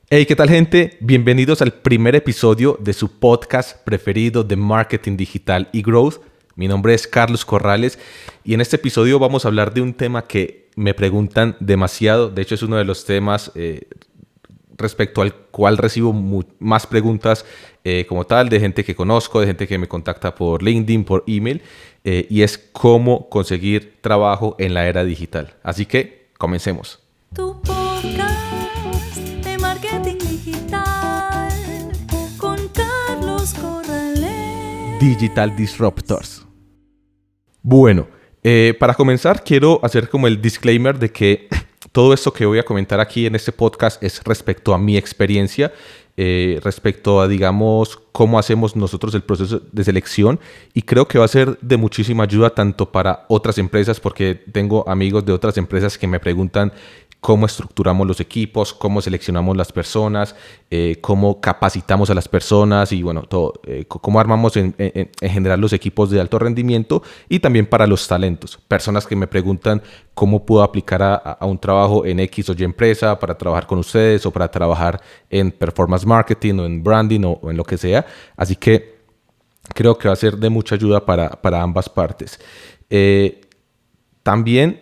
Hey, ¿qué tal, gente? Bienvenidos al primer episodio de su podcast preferido de marketing digital y growth. Mi nombre es Carlos Corrales y en este episodio vamos a hablar de un tema que me preguntan demasiado. De hecho, es uno de los temas respecto al cual recibo más preguntas como tal de gente que conozco, de gente que me contacta por LinkedIn, por email, y es cómo conseguir trabajo en la era digital. Así que comencemos. Tu podcast de marketing digital con Carlos Corrales. Digital Disruptors. Bueno, para comenzar quiero hacer como el disclaimer de que todo esto que voy a comentar aquí en este podcast es respecto a mi experiencia, respecto a, digamos, cómo hacemos nosotros el proceso de selección, y creo que va a ser de muchísima ayuda tanto para otras empresas, porque tengo amigos de otras empresas que me preguntan cómo estructuramos los equipos, cómo seleccionamos las personas, cómo capacitamos a las personas y bueno, todo, cómo armamos en general los equipos de alto rendimiento, y también para los talentos. Personas que me preguntan cómo puedo aplicar a un trabajo en X o Y empresa para trabajar con ustedes o para trabajar en performance marketing o en branding o en lo que sea. Así que creo que va a ser de mucha ayuda para ambas partes. También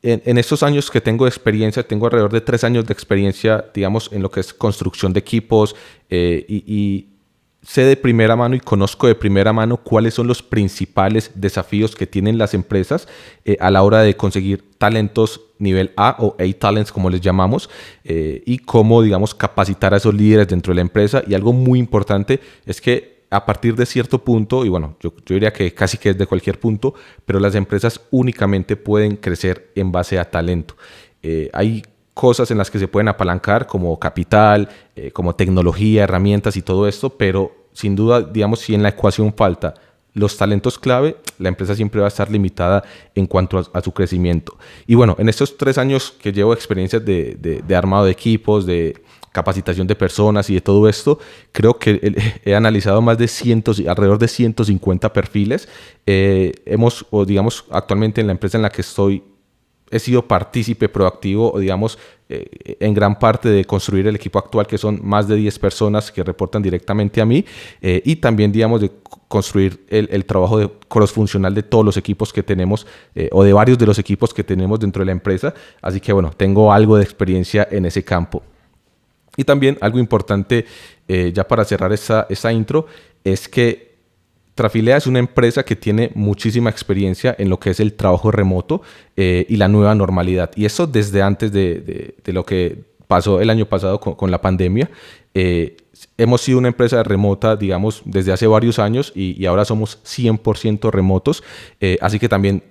en estos años que tengo de experiencia, tengo alrededor de 3 años de experiencia, digamos, en lo que es construcción de equipos, y sé de primera mano y conozco de primera mano cuáles son los principales desafíos que tienen las empresas a la hora de conseguir talentos nivel A o A-Talents, como les llamamos, y cómo, digamos, capacitar a esos líderes dentro de la empresa. Y algo muy importante es que a partir de cierto punto, y bueno, yo diría que casi que desde cualquier punto, pero las empresas únicamente pueden crecer en base a talento. Hay cosas en las que se pueden apalancar como capital, como tecnología, herramientas y todo esto, pero sin duda, digamos, si en la ecuación falta los talentos clave, la empresa siempre va a estar limitada en cuanto a su crecimiento. Y bueno, en estos 3 años que llevo experiencias de armado de equipos, de capacitación de personas y de todo esto, creo que he analizado más de alrededor de 150 perfiles. Digamos, actualmente en la empresa en la que estoy, he sido partícipe proactivo, o digamos, en gran parte de construir el equipo actual, que son más de 10 personas que reportan directamente a mí, y también, digamos, de construir el trabajo de cross-funcional de todos los equipos que tenemos, o de varios de los equipos que tenemos dentro de la empresa. Así que, bueno, tengo algo de experiencia en ese campo. Y también algo importante, ya para cerrar esa intro, es que Trafilea es una empresa que tiene muchísima experiencia en lo que es el trabajo remoto y la nueva normalidad. Y eso desde antes de lo que pasó el año pasado con la pandemia. Hemos sido una empresa remota, digamos, desde hace varios años, y ahora somos 100% remotos. Así que también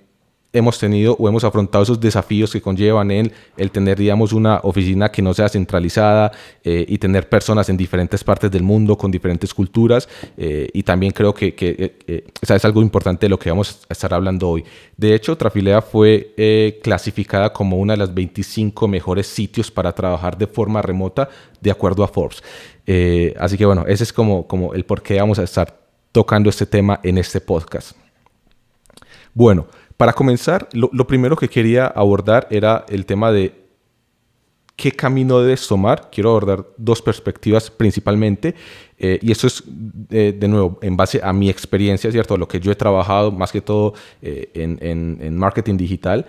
hemos tenido o hemos afrontado esos desafíos que conllevan el tener, digamos, una oficina que no sea centralizada, y tener personas en diferentes partes del mundo con diferentes culturas, y también creo que es algo importante de lo que vamos a estar hablando hoy. De hecho, Trafilea fue clasificada como una de las 25 mejores sitios para trabajar de forma remota de acuerdo a Forbes. Así que bueno, ese es como el por qué vamos a estar tocando este tema en este podcast. Bueno, para comenzar, lo primero que quería abordar era el tema de qué camino debes tomar. Quiero abordar 2 perspectivas principalmente, y esto es, de nuevo, en base a mi experiencia, ¿cierto? Lo que yo he trabajado más que todo en marketing digital.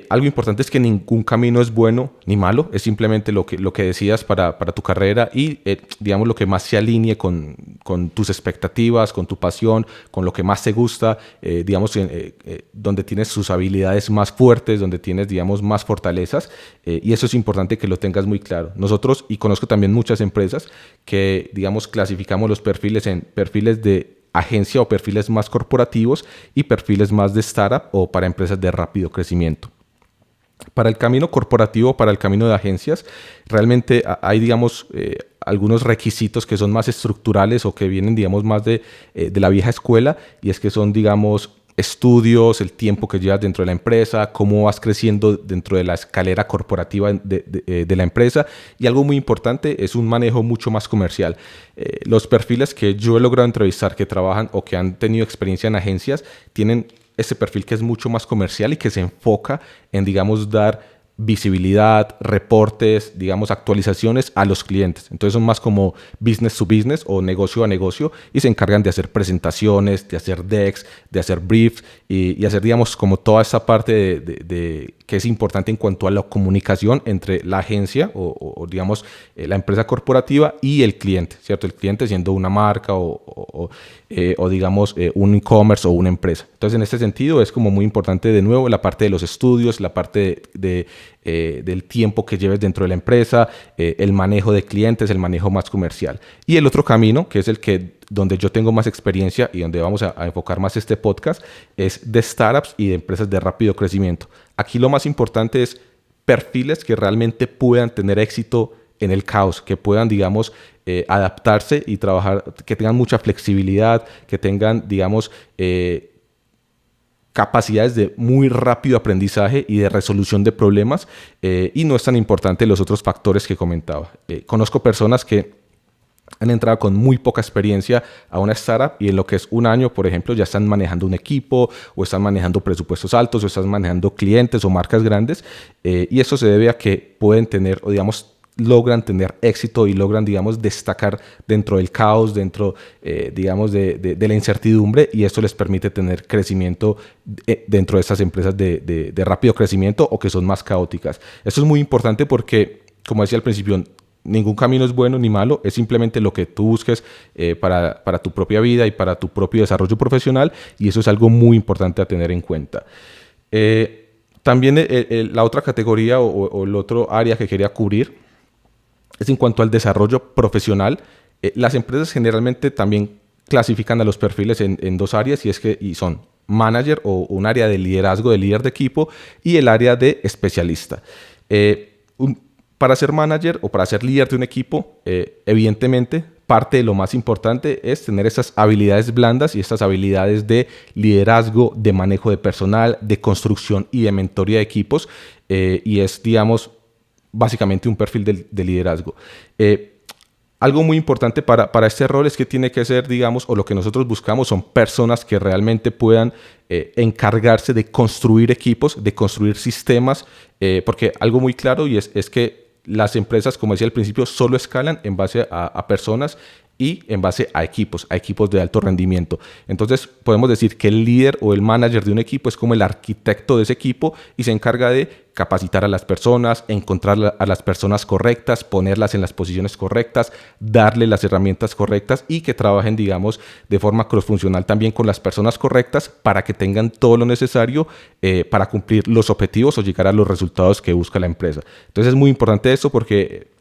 Algo importante es que ningún camino es bueno ni malo, es simplemente lo que decidas para tu carrera y, digamos, lo que más se alinee con tus expectativas, con tu pasión, con lo que más te gusta, digamos, donde tienes tus habilidades más fuertes, donde tienes, digamos, más fortalezas, y eso es importante que lo tengas muy claro. Nosotros, y conozco también muchas empresas que, digamos, clasificamos los perfiles en perfiles de agencia o perfiles más corporativos y perfiles más de startup o para empresas de rápido crecimiento. Para el camino corporativo, para el camino de agencias, realmente hay, digamos, algunos requisitos que son más estructurales o que vienen, digamos, más de la vieja escuela, y es que son, digamos, estudios, el tiempo que llevas dentro de la empresa, cómo vas creciendo dentro de la escalera corporativa de la empresa, y algo muy importante es un manejo mucho más comercial. Los perfiles que yo he logrado entrevistar que trabajan o que han tenido experiencia en agencias tienen ese perfil que es mucho más comercial y que se enfoca en, digamos, dar visibilidad, reportes, digamos, actualizaciones a los clientes. Entonces son más como business to business o negocio a negocio y se encargan de hacer presentaciones, de hacer decks, de hacer briefs y hacer, digamos, como toda esa parte de que es importante en cuanto a la comunicación entre la agencia o digamos, la empresa corporativa y el cliente, ¿cierto? El cliente siendo una marca o digamos, un e-commerce o una empresa. Entonces, en este sentido, es como muy importante, de nuevo, la parte de los estudios, la parte del tiempo que lleves dentro de la empresa, el manejo de clientes, el manejo más comercial. Y el otro camino, que es donde yo tengo más experiencia y donde vamos a enfocar más este podcast, es de startups y de empresas de rápido crecimiento. Aquí lo más importante es perfiles que realmente puedan tener éxito en el caos, que puedan, digamos, adaptarse y trabajar, que tengan mucha flexibilidad, que tengan, digamos, capacidades de muy rápido aprendizaje y de resolución de problemas, y no es tan importante los otros factores que comentaba. Conozco personas que han entrado con muy poca experiencia a una startup y en lo que es un año, por ejemplo, ya están manejando un equipo o están manejando presupuestos altos o están manejando clientes o marcas grandes, y eso se debe a que pueden tener, o digamos, logran tener éxito y logran, digamos, destacar dentro del caos, dentro, digamos, de la incertidumbre, y esto les permite tener crecimiento dentro de estas empresas de rápido crecimiento o que son más caóticas. Esto es muy importante porque, como decía al principio, ningún camino es bueno ni malo, es simplemente lo que tú busques para tu propia vida y para tu propio desarrollo profesional, y eso es algo muy importante a tener en cuenta. También la otra categoría o el otro área que quería cubrir es en cuanto al desarrollo profesional. Las empresas generalmente también clasifican a los perfiles en dos áreas, y son manager o un área de liderazgo, de líder de equipo, y el área de especialista. Para ser manager o para ser líder de un equipo, evidentemente, parte de lo más importante es tener esas habilidades blandas y estas habilidades de liderazgo, de manejo de personal, de construcción y de mentoría de equipos, y es, digamos, básicamente un perfil de liderazgo. Algo muy importante para este rol es que tiene que ser, digamos, o lo que nosotros buscamos son personas que realmente puedan encargarse de construir equipos, de construir sistemas, porque algo muy claro y es que las empresas, como decía al principio, solo escalan en base a personas y en base a equipos de alto rendimiento. Entonces podemos decir que el líder o el manager de un equipo es como el arquitecto de ese equipo y se encarga de capacitar a las personas, encontrar a las personas correctas, ponerlas en las posiciones correctas, darle las herramientas correctas y que trabajen, digamos, de forma crossfuncional también con las personas correctas para que tengan todo lo necesario para cumplir los objetivos o llegar a los resultados que busca la empresa. Entonces es muy importante eso porque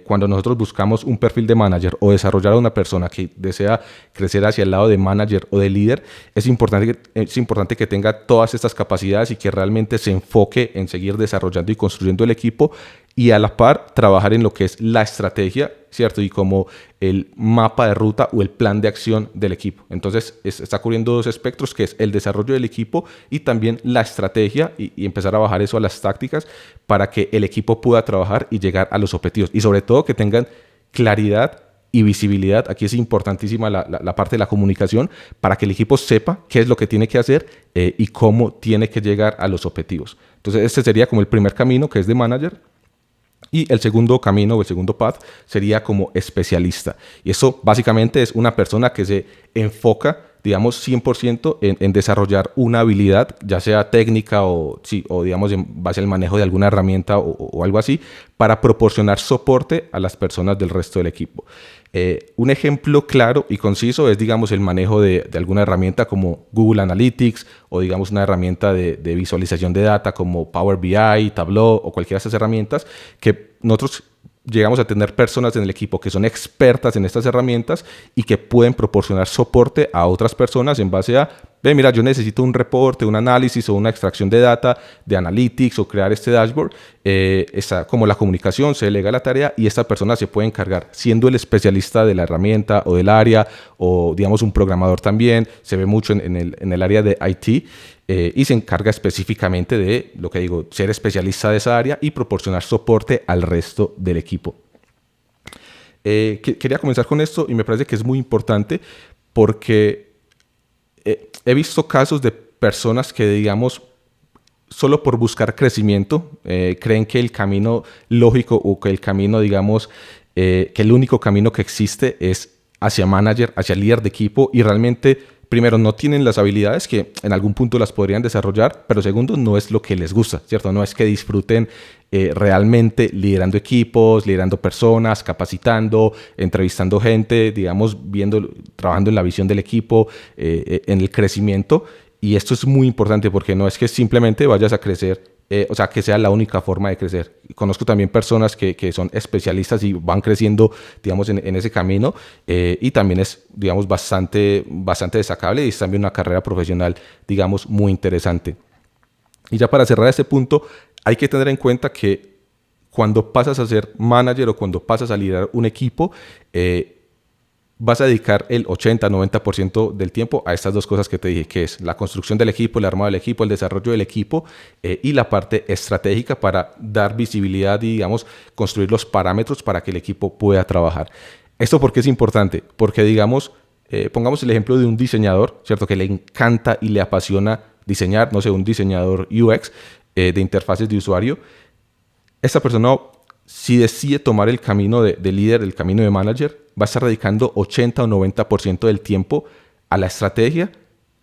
cuando nosotros buscamos un perfil de manager o desarrollar a una persona que desea crecer hacia el lado de manager o de líder, es importante que tenga todas estas capacidades y que realmente se enfoque en seguir desarrollando y construyendo el equipo y a la par trabajar en lo que es la estrategia, ¿cierto? Y como el mapa de ruta o el plan de acción del equipo. Entonces está cubriendo dos espectros, que es el desarrollo del equipo y también la estrategia y empezar a bajar eso a las tácticas para que el equipo pueda trabajar y llegar a los objetivos. Y sobre todo que tengan claridad y visibilidad. Aquí es importantísima la parte de la comunicación para que el equipo sepa qué es lo que tiene que hacer y cómo tiene que llegar a los objetivos. Entonces este sería como el primer camino, que es de manager. Y el segundo camino o el segundo path sería como especialista. Y eso básicamente es una persona que se enfoca, digamos, 100% en desarrollar una habilidad, ya sea técnica o digamos en base al manejo de alguna herramienta o algo así, para proporcionar soporte a las personas del resto del equipo. Un ejemplo claro y conciso es, digamos, el manejo de alguna herramienta como Google Analytics o, digamos, una herramienta de visualización de data como Power BI, Tableau o cualquiera de esas herramientas que nosotros llegamos a tener personas en el equipo que son expertas en estas herramientas y que pueden proporcionar soporte a otras personas en base a, mira, yo necesito un reporte, un análisis o una extracción de data de Analytics o crear este dashboard. Está como la comunicación, se delega la tarea y esta persona se puede encargar, siendo el especialista de la herramienta o del área o, digamos, un programador también, se ve mucho en el área de IT. Y se encarga específicamente de, lo que digo, ser especialista de esa área y proporcionar soporte al resto del equipo. Quería comenzar con esto y me parece que es muy importante porque he visto casos de personas que, digamos, solo por buscar crecimiento, creen que el camino lógico o que el camino, digamos, que el único camino que existe es hacia manager, hacia líder de equipo, y realmente, primero, no tienen las habilidades que en algún punto las podrían desarrollar, pero segundo, no es lo que les gusta, ¿cierto? No es que disfruten realmente liderando equipos, liderando personas, capacitando, entrevistando gente, digamos, trabajando en la visión del equipo, en el crecimiento. Y esto es muy importante porque no es que simplemente vayas a crecer, o sea, que sea la única forma de crecer. Conozco también personas que son especialistas y van creciendo, digamos, en ese camino, y también es, digamos, bastante destacable, y es también una carrera profesional, digamos, muy interesante. Y ya para cerrar este punto, hay que tener en cuenta que cuando pasas a ser manager o cuando pasas a liderar un equipo, vas a dedicar el 80-90% del tiempo a estas dos cosas que te dije, que es la construcción del equipo, el armado del equipo, el desarrollo del equipo, y la parte estratégica para dar visibilidad y, digamos, construir los parámetros para que el equipo pueda trabajar. ¿Esto por qué es importante? Porque, digamos, pongamos el ejemplo de un diseñador, ¿cierto? Que le encanta y le apasiona diseñar, no sé, un diseñador UX, de interfaces de usuario. Esta persona, si decide tomar el camino de líder, el camino de manager, va a estar dedicando 80 o 90% del tiempo a la estrategia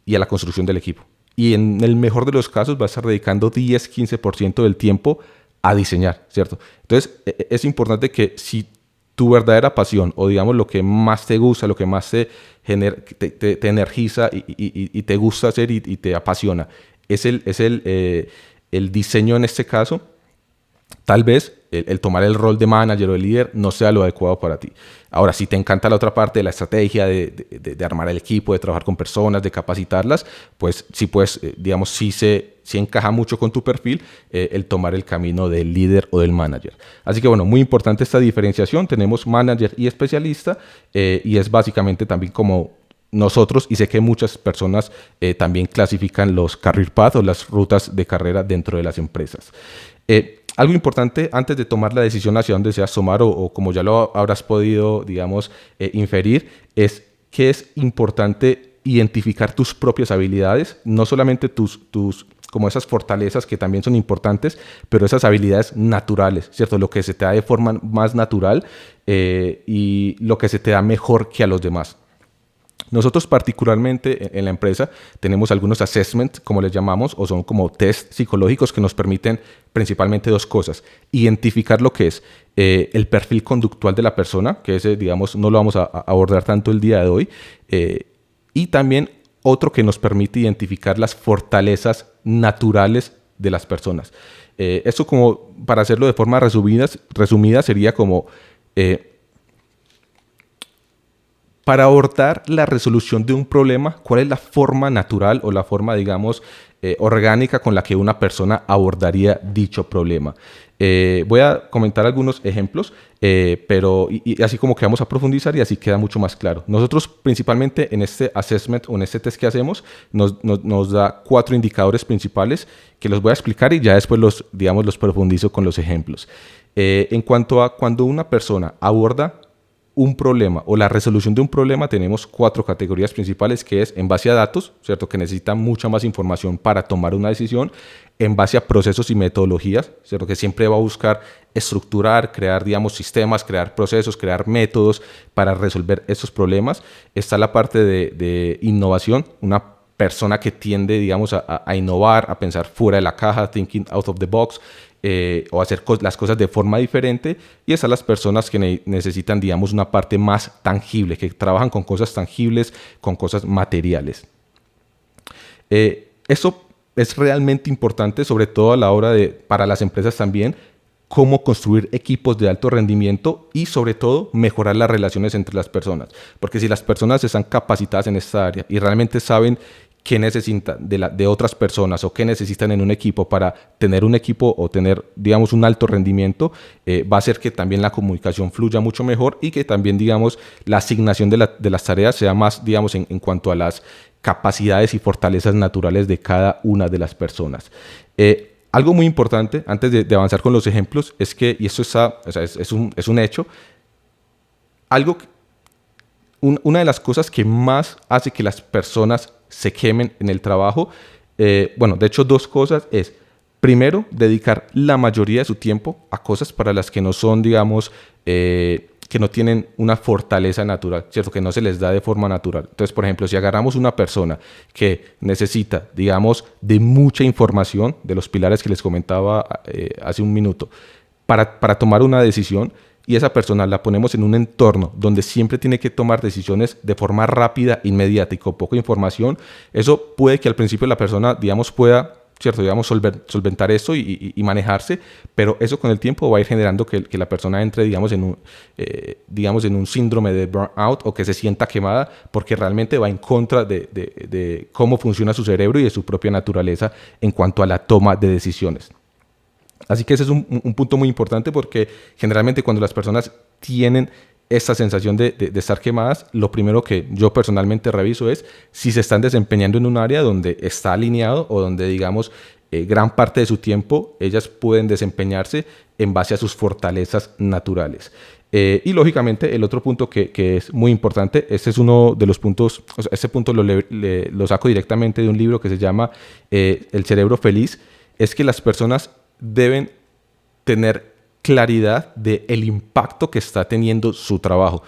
y a la construcción del equipo. Y en el mejor de los casos va a estar dedicando 10-15% del tiempo a diseñar, ¿cierto? Entonces, es importante que si tu verdadera pasión, o digamos lo que más te gusta, lo que más te energiza y te gusta hacer y te apasiona, es el diseño en este caso, tal vez el tomar el rol de manager o de líder no sea lo adecuado para ti. Ahora, si te encanta la otra parte de la estrategia, de armar el equipo, de trabajar con personas, de capacitarlas, pues sí, pues, digamos, sí encaja mucho con tu perfil el tomar el camino del líder o del manager. Así que bueno, muy importante esta diferenciación. Tenemos manager y especialista, y es básicamente también como nosotros, y sé que muchas personas también clasifican los career paths o las rutas de carrera dentro de las empresas. Algo importante antes de tomar la decisión hacia dónde deseas tomar, o como ya lo habrás podido, digamos, inferir, es que es importante identificar tus propias habilidades, no solamente tus como esas fortalezas que también son importantes, pero esas habilidades naturales, ¿cierto? Lo que se te da de forma más natural, y lo que se te da mejor que a los demás. Nosotros particularmente en la empresa tenemos algunos assessments, como les llamamos, o son como test psicológicos que nos permiten principalmente dos cosas: identificar lo que es el perfil conductual de la persona, que ese, digamos, no lo vamos a abordar tanto el día de hoy, y también otro que nos permite identificar las fortalezas naturales de las personas. Esto, como para hacerlo de forma resumida sería como... para abordar la resolución de un problema, ¿cuál es la forma natural o la forma, digamos, orgánica con la que una persona abordaría dicho problema? Voy a comentar algunos ejemplos, pero y así como que vamos a profundizar y así queda mucho más claro. Nosotros principalmente en este assessment o en este test que hacemos nos da 4 indicadores principales que los voy a explicar y ya después los profundizo con los ejemplos. En cuanto a cuando una persona aborda un problema o la resolución de un problema, tenemos 4 categorías principales, que es en base a datos, ¿cierto? Que necesita mucha más información para tomar una decisión; en base a procesos y metodologías, ¿cierto? Que siempre va a buscar estructurar, crear, digamos, sistemas, crear procesos, crear métodos para resolver esos problemas. Está la parte de innovación, una persona que tiende, digamos, a innovar, a pensar fuera de la caja, thinking out of the box, o hacer las cosas de forma diferente. Y esas son las personas que necesitan, digamos, una parte más tangible, que trabajan con cosas tangibles, con cosas materiales. Eso es realmente importante, sobre todo a la hora para las empresas también, cómo construir equipos de alto rendimiento y, sobre todo, mejorar las relaciones entre las personas. Porque si las personas están capacitadas en esta área y realmente saben qué necesitan de otras personas o qué necesitan en un equipo para tener un equipo o tener, digamos, un alto rendimiento, va a hacer que también la comunicación fluya mucho mejor y que también, digamos, la asignación de las tareas sea más, digamos, en cuanto a las capacidades y fortalezas naturales de cada una de las personas. Algo muy importante antes de avanzar con los ejemplos es que, y esto es un hecho, una de las cosas que más hace que las personas se quemen en el trabajo, de hecho 2 cosas, es primero, dedicar la mayoría de su tiempo a cosas para las que no son, digamos, que no tienen una fortaleza natural, ¿cierto? Que no se les da de forma natural. Entonces, por ejemplo, si agarramos una persona que necesita, digamos, de mucha información, de los pilares que les comentaba hace un minuto, para tomar una decisión, y esa persona la ponemos en un entorno donde siempre tiene que tomar decisiones de forma rápida, inmediata y con poca información, eso puede que al principio la persona, digamos, pueda, ¿cierto? Digamos, solventar eso y manejarse, pero eso con el tiempo va a ir generando que la persona entre, digamos, en un síndrome de burnout o que se sienta quemada porque realmente va en contra de cómo funciona su cerebro y de su propia naturaleza en cuanto a la toma de decisiones. Así que ese es un punto muy importante porque generalmente cuando las personas tienen esta sensación de estar quemadas, lo primero que yo personalmente reviso es si se están desempeñando en un área donde está alineado o donde, digamos, gran parte de su tiempo ellas pueden desempeñarse en base a sus fortalezas naturales. Y lógicamente el otro punto que es muy importante, este es uno de los puntos, o sea, este punto lo saco directamente de un libro que se llama El cerebro feliz, es que las personas deben tener claridad del impacto que está teniendo su trabajo.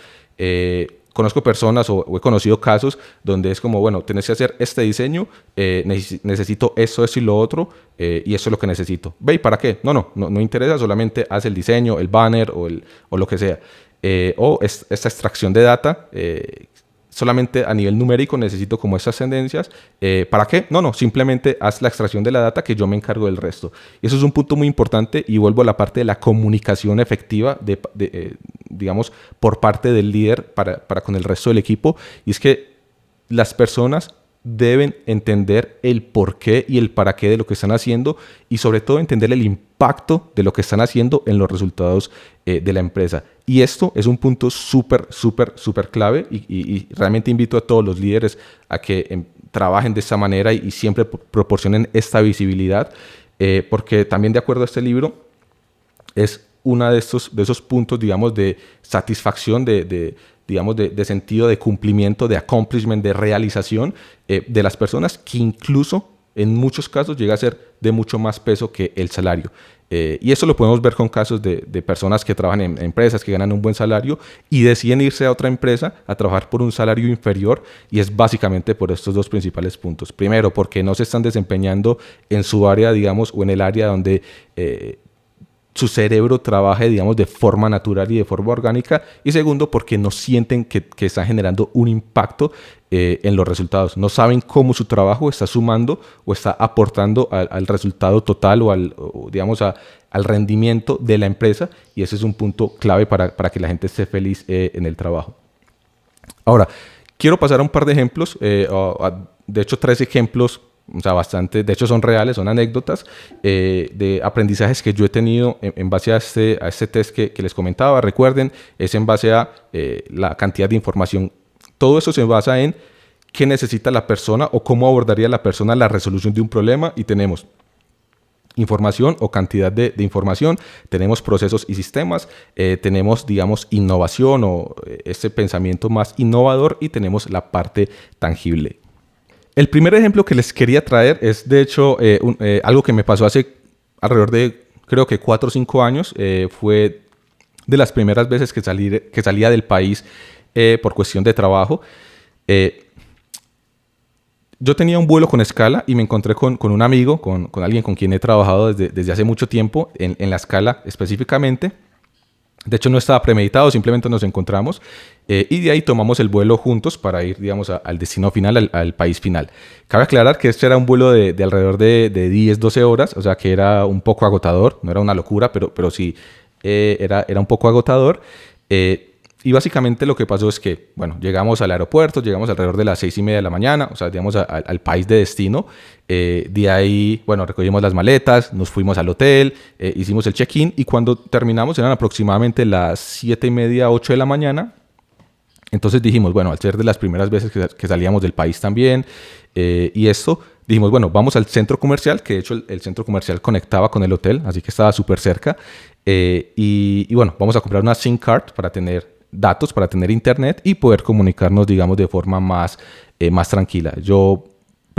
Conozco personas o he conocido casos donde es como, bueno, tienes que hacer este diseño, necesito eso y lo otro, y eso es lo que necesito. ¿Ve? ¿Y para qué? No interesa, solamente haz el diseño, el banner o lo que sea. Esta extracción de data, solamente a nivel numérico necesito como estas tendencias. ¿Para qué? Simplemente haz la extracción de la data que yo me encargo del resto. Y eso es un punto muy importante y vuelvo a la parte de la comunicación efectiva, digamos, por parte del líder para con el resto del equipo. Y es que las personas deben entender el porqué y el para qué de lo que están haciendo y sobre todo entender el impacto de lo que están haciendo en los resultados de la empresa. Y esto es un punto súper clave y realmente invito a todos los líderes a que trabajen de esta manera y siempre proporcionen esta visibilidad, porque también de acuerdo a este libro es uno de esos puntos, digamos, de satisfacción, digamos, de sentido de cumplimiento, de accomplishment, de realización de las personas que incluso en muchos casos llega a ser de mucho más peso que el salario. Y eso lo podemos ver con casos de personas que trabajan en empresas que ganan un buen salario y deciden irse a otra empresa a trabajar por un salario inferior, y es básicamente por estos dos principales puntos. Primero, porque no se están desempeñando en su área, digamos, o en el área donde su cerebro trabaje, digamos, de forma natural y de forma orgánica. Y segundo, porque no sienten que están generando un impacto en los resultados. No saben cómo su trabajo está sumando o está aportando al resultado total o digamos, al rendimiento de la empresa. Y ese es un punto clave para que la gente esté feliz en el trabajo. Ahora, quiero pasar a un par de ejemplos, de hecho 3 ejemplos, o sea, bastante, de hecho son reales, son anécdotas de aprendizajes que yo he tenido en base a este test que les comentaba. Recuerden, es en base a la cantidad de información. Todo eso se basa en qué necesita la persona o cómo abordaría la persona la resolución de un problema, y tenemos información o cantidad de información, tenemos procesos y sistemas, tenemos, digamos, innovación o este pensamiento más innovador, y tenemos la parte tangible. El primer ejemplo que les quería traer es, de hecho, algo que me pasó hace alrededor de, creo que 4 o 5 años. Fue de las primeras veces que salía del país por cuestión de trabajo. Yo tenía un vuelo con escala y me encontré con un amigo, con alguien con quien he trabajado desde hace mucho tiempo en la escala específicamente. De hecho, no estaba premeditado, simplemente nos encontramos y de ahí tomamos el vuelo juntos para ir, digamos, al destino final, al país final. Cabe aclarar que este era un vuelo de alrededor de 10, 12 horas, o sea que era un poco agotador, no era una locura, pero sí era un poco agotador. Y básicamente lo que pasó es que, bueno, llegamos al aeropuerto, llegamos alrededor de las 6:30 de la mañana, o sea, digamos, al país de destino. De ahí, bueno, recogimos las maletas, nos fuimos al hotel, hicimos el check-in, y cuando terminamos eran aproximadamente las 7:30, 8 de la mañana. Entonces dijimos, bueno, al ser de las primeras veces que salíamos del país también, y esto, dijimos, bueno, vamos al centro comercial, que de hecho el centro comercial conectaba con el hotel, así que estaba súper cerca. Y bueno, vamos a comprar una SIM card para tener datos, para tener internet y poder comunicarnos, digamos, de forma más tranquila. Yo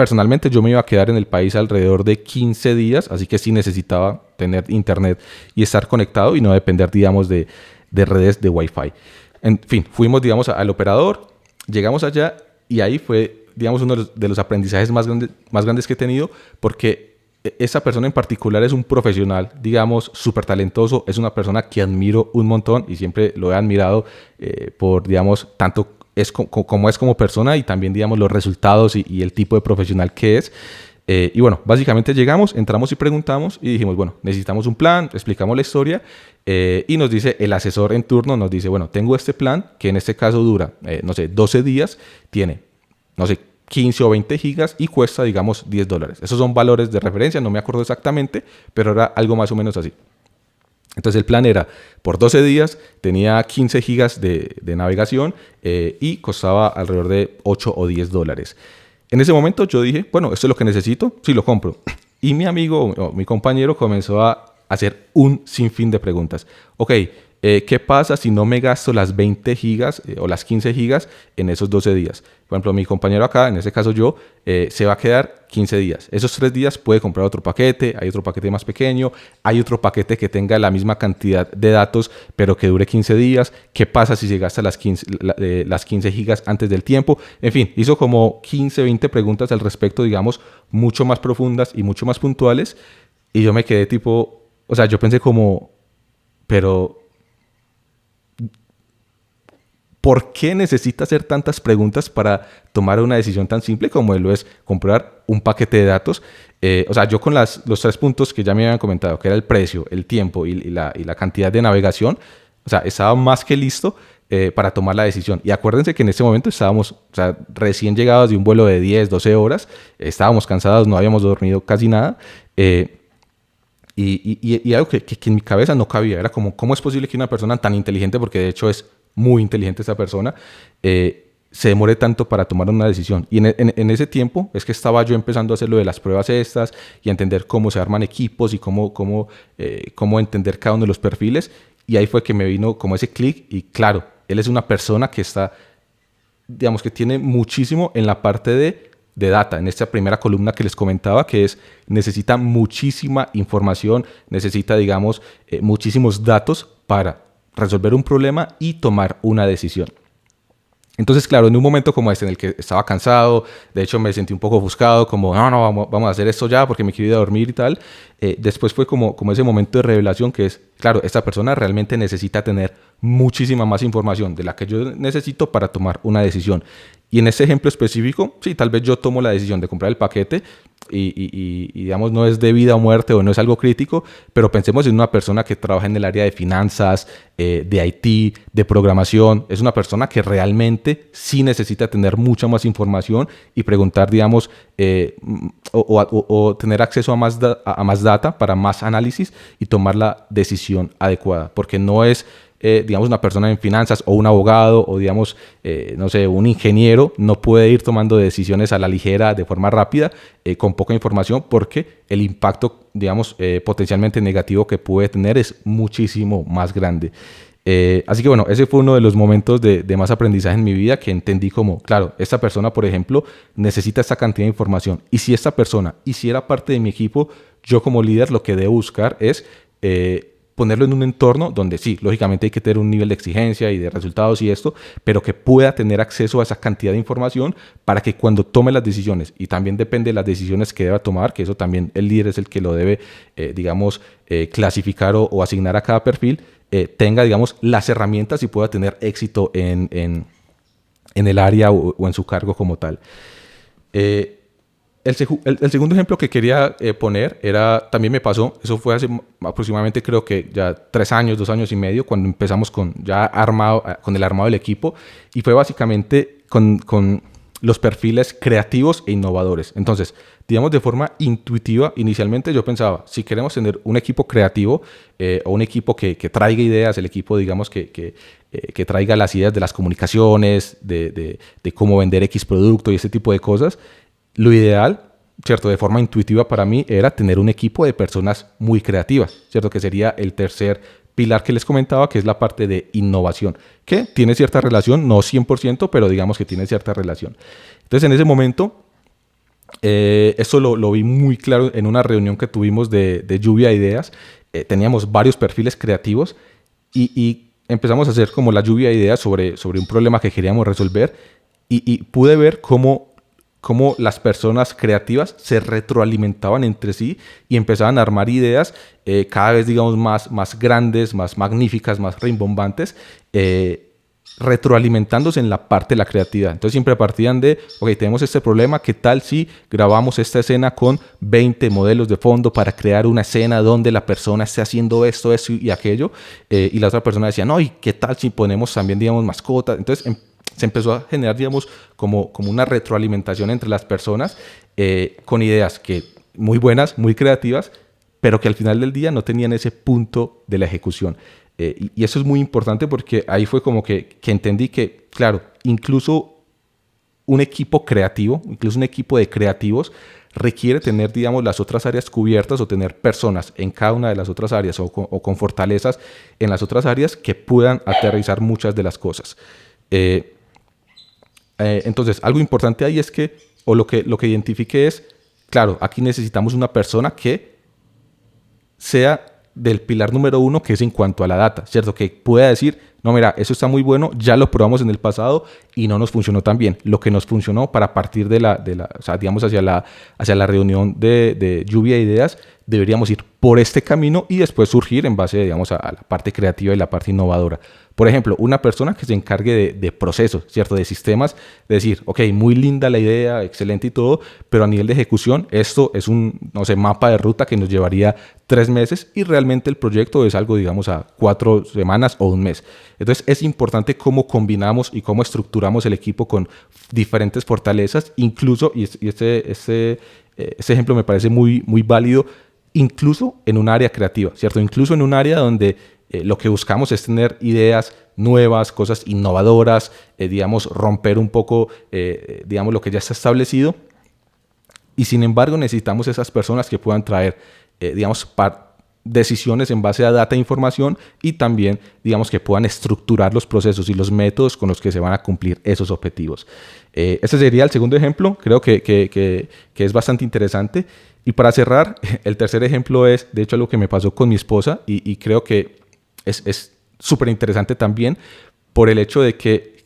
personalmente yo me iba a quedar en el país alrededor de 15 días, así que sí necesitaba tener internet y estar conectado y no depender, digamos, de redes de Wi-Fi. En fin, fuimos, digamos, al operador, llegamos allá y ahí fue, digamos, uno de los aprendizajes más grandes que he tenido, porque esa persona en particular es un profesional, digamos, súper talentoso, es una persona que admiro un montón y siempre lo he admirado por, digamos, tanto como es como persona y también, digamos, los resultados y el tipo de profesional que es. Y bueno, básicamente llegamos, entramos y preguntamos y dijimos, bueno, necesitamos un plan, explicamos la historia y nos dice el asesor en turno, nos dice, bueno, tengo este plan que en este caso dura, no sé, 12 días, tiene, no sé, 15 o 20 gigas y cuesta, digamos, $10. Esos son valores de referencia, no me acuerdo exactamente, pero era algo más o menos así. Entonces el plan era, por 12 días tenía 15 gigas de navegación y costaba alrededor de 8 o $10. En ese momento yo dije, bueno, esto es lo que necesito, sí lo compro. Y mi amigo o mi compañero comenzó a hacer un sinfín de preguntas. Ok, ¿qué pasa si no me gasto las 20 gigas o las 15 gigas en esos 12 días? Por ejemplo, mi compañero acá, en este caso yo, se va a quedar 15 días. Esos 3 días puede comprar otro paquete, hay otro paquete más pequeño, hay otro paquete que tenga la misma cantidad de datos, pero que dure 15 días. ¿Qué pasa si se gasta las 15 gigas antes del tiempo? En fin, hizo como 15, 20 preguntas al respecto, digamos, mucho más profundas y mucho más puntuales. Y yo me quedé tipo, o sea, yo pensé como, pero ¿por qué necesita hacer tantas preguntas para tomar una decisión tan simple como lo es comprar un paquete de datos? O sea, yo con los 3 puntos que ya me habían comentado, que era el precio, el tiempo y la cantidad de navegación, o sea, estaba más que listo para tomar la decisión. Y acuérdense que en ese momento estábamos, o sea, recién llegados de un vuelo de 10, 12 horas, estábamos cansados, no habíamos dormido casi nada. Y algo que en mi cabeza no cabía, era como, ¿cómo es posible que una persona tan inteligente, porque de hecho es muy inteligente esa persona, se demore tanto para tomar una decisión? Y en ese tiempo es que estaba yo empezando a hacer lo de las pruebas estas y a entender cómo se arman equipos y cómo entender cada uno de los perfiles. Y ahí fue que me vino como ese clic y claro, él es una persona que está, digamos, que tiene muchísimo en la parte de data, en esta primera columna que les comentaba, que es, necesita muchísima información, necesita, digamos, muchísimos datos para resolver un problema y tomar una decisión. Entonces, claro, en un momento como este en el que estaba cansado, de hecho me sentí un poco ofuscado, como no, vamos a hacer esto ya porque me quiero ir a dormir y tal. Después fue como ese momento de revelación que es, claro, esta persona realmente necesita tener muchísima más información de la que yo necesito para tomar una decisión. Y en ese ejemplo específico, sí, tal vez yo tomo la decisión de comprar el paquete y digamos, no es de vida o muerte o no es algo crítico, pero pensemos en una persona que trabaja en el área de finanzas, de IT, de programación. Es una persona que realmente sí necesita tener mucha más información y preguntar, digamos, o tener acceso a más data para más análisis y tomar la decisión adecuada, porque no es digamos, una persona en finanzas o un abogado o, digamos, no sé, un ingeniero no puede ir tomando decisiones a la ligera de forma rápida con poca información, porque el impacto, digamos, potencialmente negativo que puede tener es muchísimo más grande. Así que bueno, ese fue uno de los momentos de más aprendizaje en mi vida, que entendí como, claro, esta persona, por ejemplo, necesita esta cantidad de información, y si esta persona hiciera parte de mi equipo, yo como líder lo que debo buscar es ponerlo en un entorno donde sí, lógicamente hay que tener un nivel de exigencia y de resultados y esto, pero que pueda tener acceso a esa cantidad de información para que cuando tome las decisiones, y también depende de las decisiones que deba tomar, que eso también el líder es el que lo debe, digamos, clasificar o asignar a cada perfil, tenga, digamos, las herramientas y pueda tener éxito en el área o en su cargo como tal. El segundo ejemplo que quería poner era, también me pasó, eso fue hace aproximadamente, creo que ya 3 años, 2 años y medio, cuando empezamos con el armado del equipo, y fue básicamente con los perfiles creativos e innovadores. Entonces, digamos, de forma intuitiva, inicialmente yo pensaba, si queremos tener un equipo creativo o un equipo que traiga ideas, el equipo, digamos, que traiga las ideas de las comunicaciones, de cómo vender X producto y ese tipo de cosas, lo ideal, ¿cierto?, de forma intuitiva para mí era tener un equipo de personas muy creativas, ¿cierto?, que sería el tercer pilar que les comentaba, que es la parte de innovación, que tiene cierta relación, no 100%, pero digamos que tiene cierta relación. Entonces, en ese momento, Eso lo vi muy claro en una reunión que tuvimos de lluvia de ideas. Teníamos varios perfiles creativos y empezamos a hacer como la lluvia de ideas sobre un problema que queríamos resolver y pude ver cómo las personas creativas se retroalimentaban entre sí y empezaban a armar ideas cada vez, digamos, más grandes, más magníficas, más rimbombantes, retroalimentándose en la parte de la creatividad. Entonces siempre partían de, ok, tenemos este problema, ¿qué tal si grabamos esta escena con 20 modelos de fondo para crear una escena donde la persona esté haciendo esto y aquello? Y la otra persona decía, no, ¿y qué tal si ponemos también, digamos, mascotas? Entonces se empezó a generar, digamos, como una retroalimentación entre las personas con ideas que muy buenas, muy creativas, pero que al final del día no tenían ese punto de la ejecución. Y eso es muy importante porque ahí fue como que entendí que, claro, incluso un equipo creativo, incluso un equipo de creativos requiere tener, digamos, las otras áreas cubiertas o tener personas en cada una de las otras áreas o con fortalezas en las otras áreas que puedan aterrizar muchas de las cosas. Entonces, algo importante ahí es que, o lo que identifique es, claro, aquí necesitamos una persona que sea del pilar número 1, que es en cuanto a la data, ¿cierto? Que pueda decir, no, mira, eso está muy bueno, ya lo probamos en el pasado y no nos funcionó tan bien. Lo que nos funcionó para partir o sea, digamos, hacia la reunión de lluvia de ideas, deberíamos ir por este camino y después surgir en base, digamos, a la parte creativa y la parte innovadora. Por ejemplo, una persona que se encargue de procesos, ¿cierto? De sistemas, de decir, ok, muy linda la idea, excelente y todo, pero a nivel de ejecución, esto es un, no sé, mapa de ruta que nos llevaría 3 meses y realmente el proyecto es algo, digamos, a 4 semanas o un mes. Entonces, es importante cómo combinamos y cómo estructuramos el equipo con diferentes fortalezas, incluso, y este ejemplo me parece muy, muy válido, incluso en un área creativa, ¿cierto? Incluso en un área donde lo que buscamos es tener ideas nuevas, cosas innovadoras, digamos, romper un poco, digamos, lo que ya está establecido. Y sin embargo, necesitamos esas personas que puedan traer, digamos, decisiones en base a data e información y también, digamos, que puedan estructurar los procesos y los métodos con los que se van a cumplir esos objetivos. Ese sería el segundo ejemplo, creo que es bastante interesante. Y para cerrar, el tercer ejemplo es, de hecho, algo que me pasó con mi esposa y creo que es súper interesante también por el hecho de que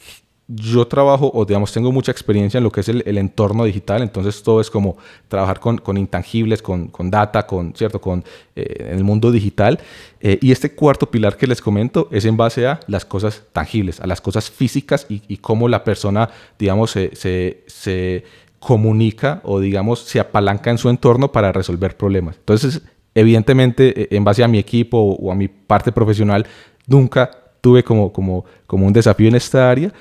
yo trabajo, o digamos, tengo mucha experiencia en lo que es el entorno digital, entonces todo es como trabajar con intangibles, con data, ¿cierto? En el mundo digital. Y este cuarto pilar que les comento es en base a las cosas tangibles, a las cosas físicas y cómo la persona, digamos, se comunica o, digamos, se apalanca en su entorno para resolver problemas. Entonces, evidentemente, en base a mi equipo o a mi parte profesional, nunca tuve como un desafío en esta área.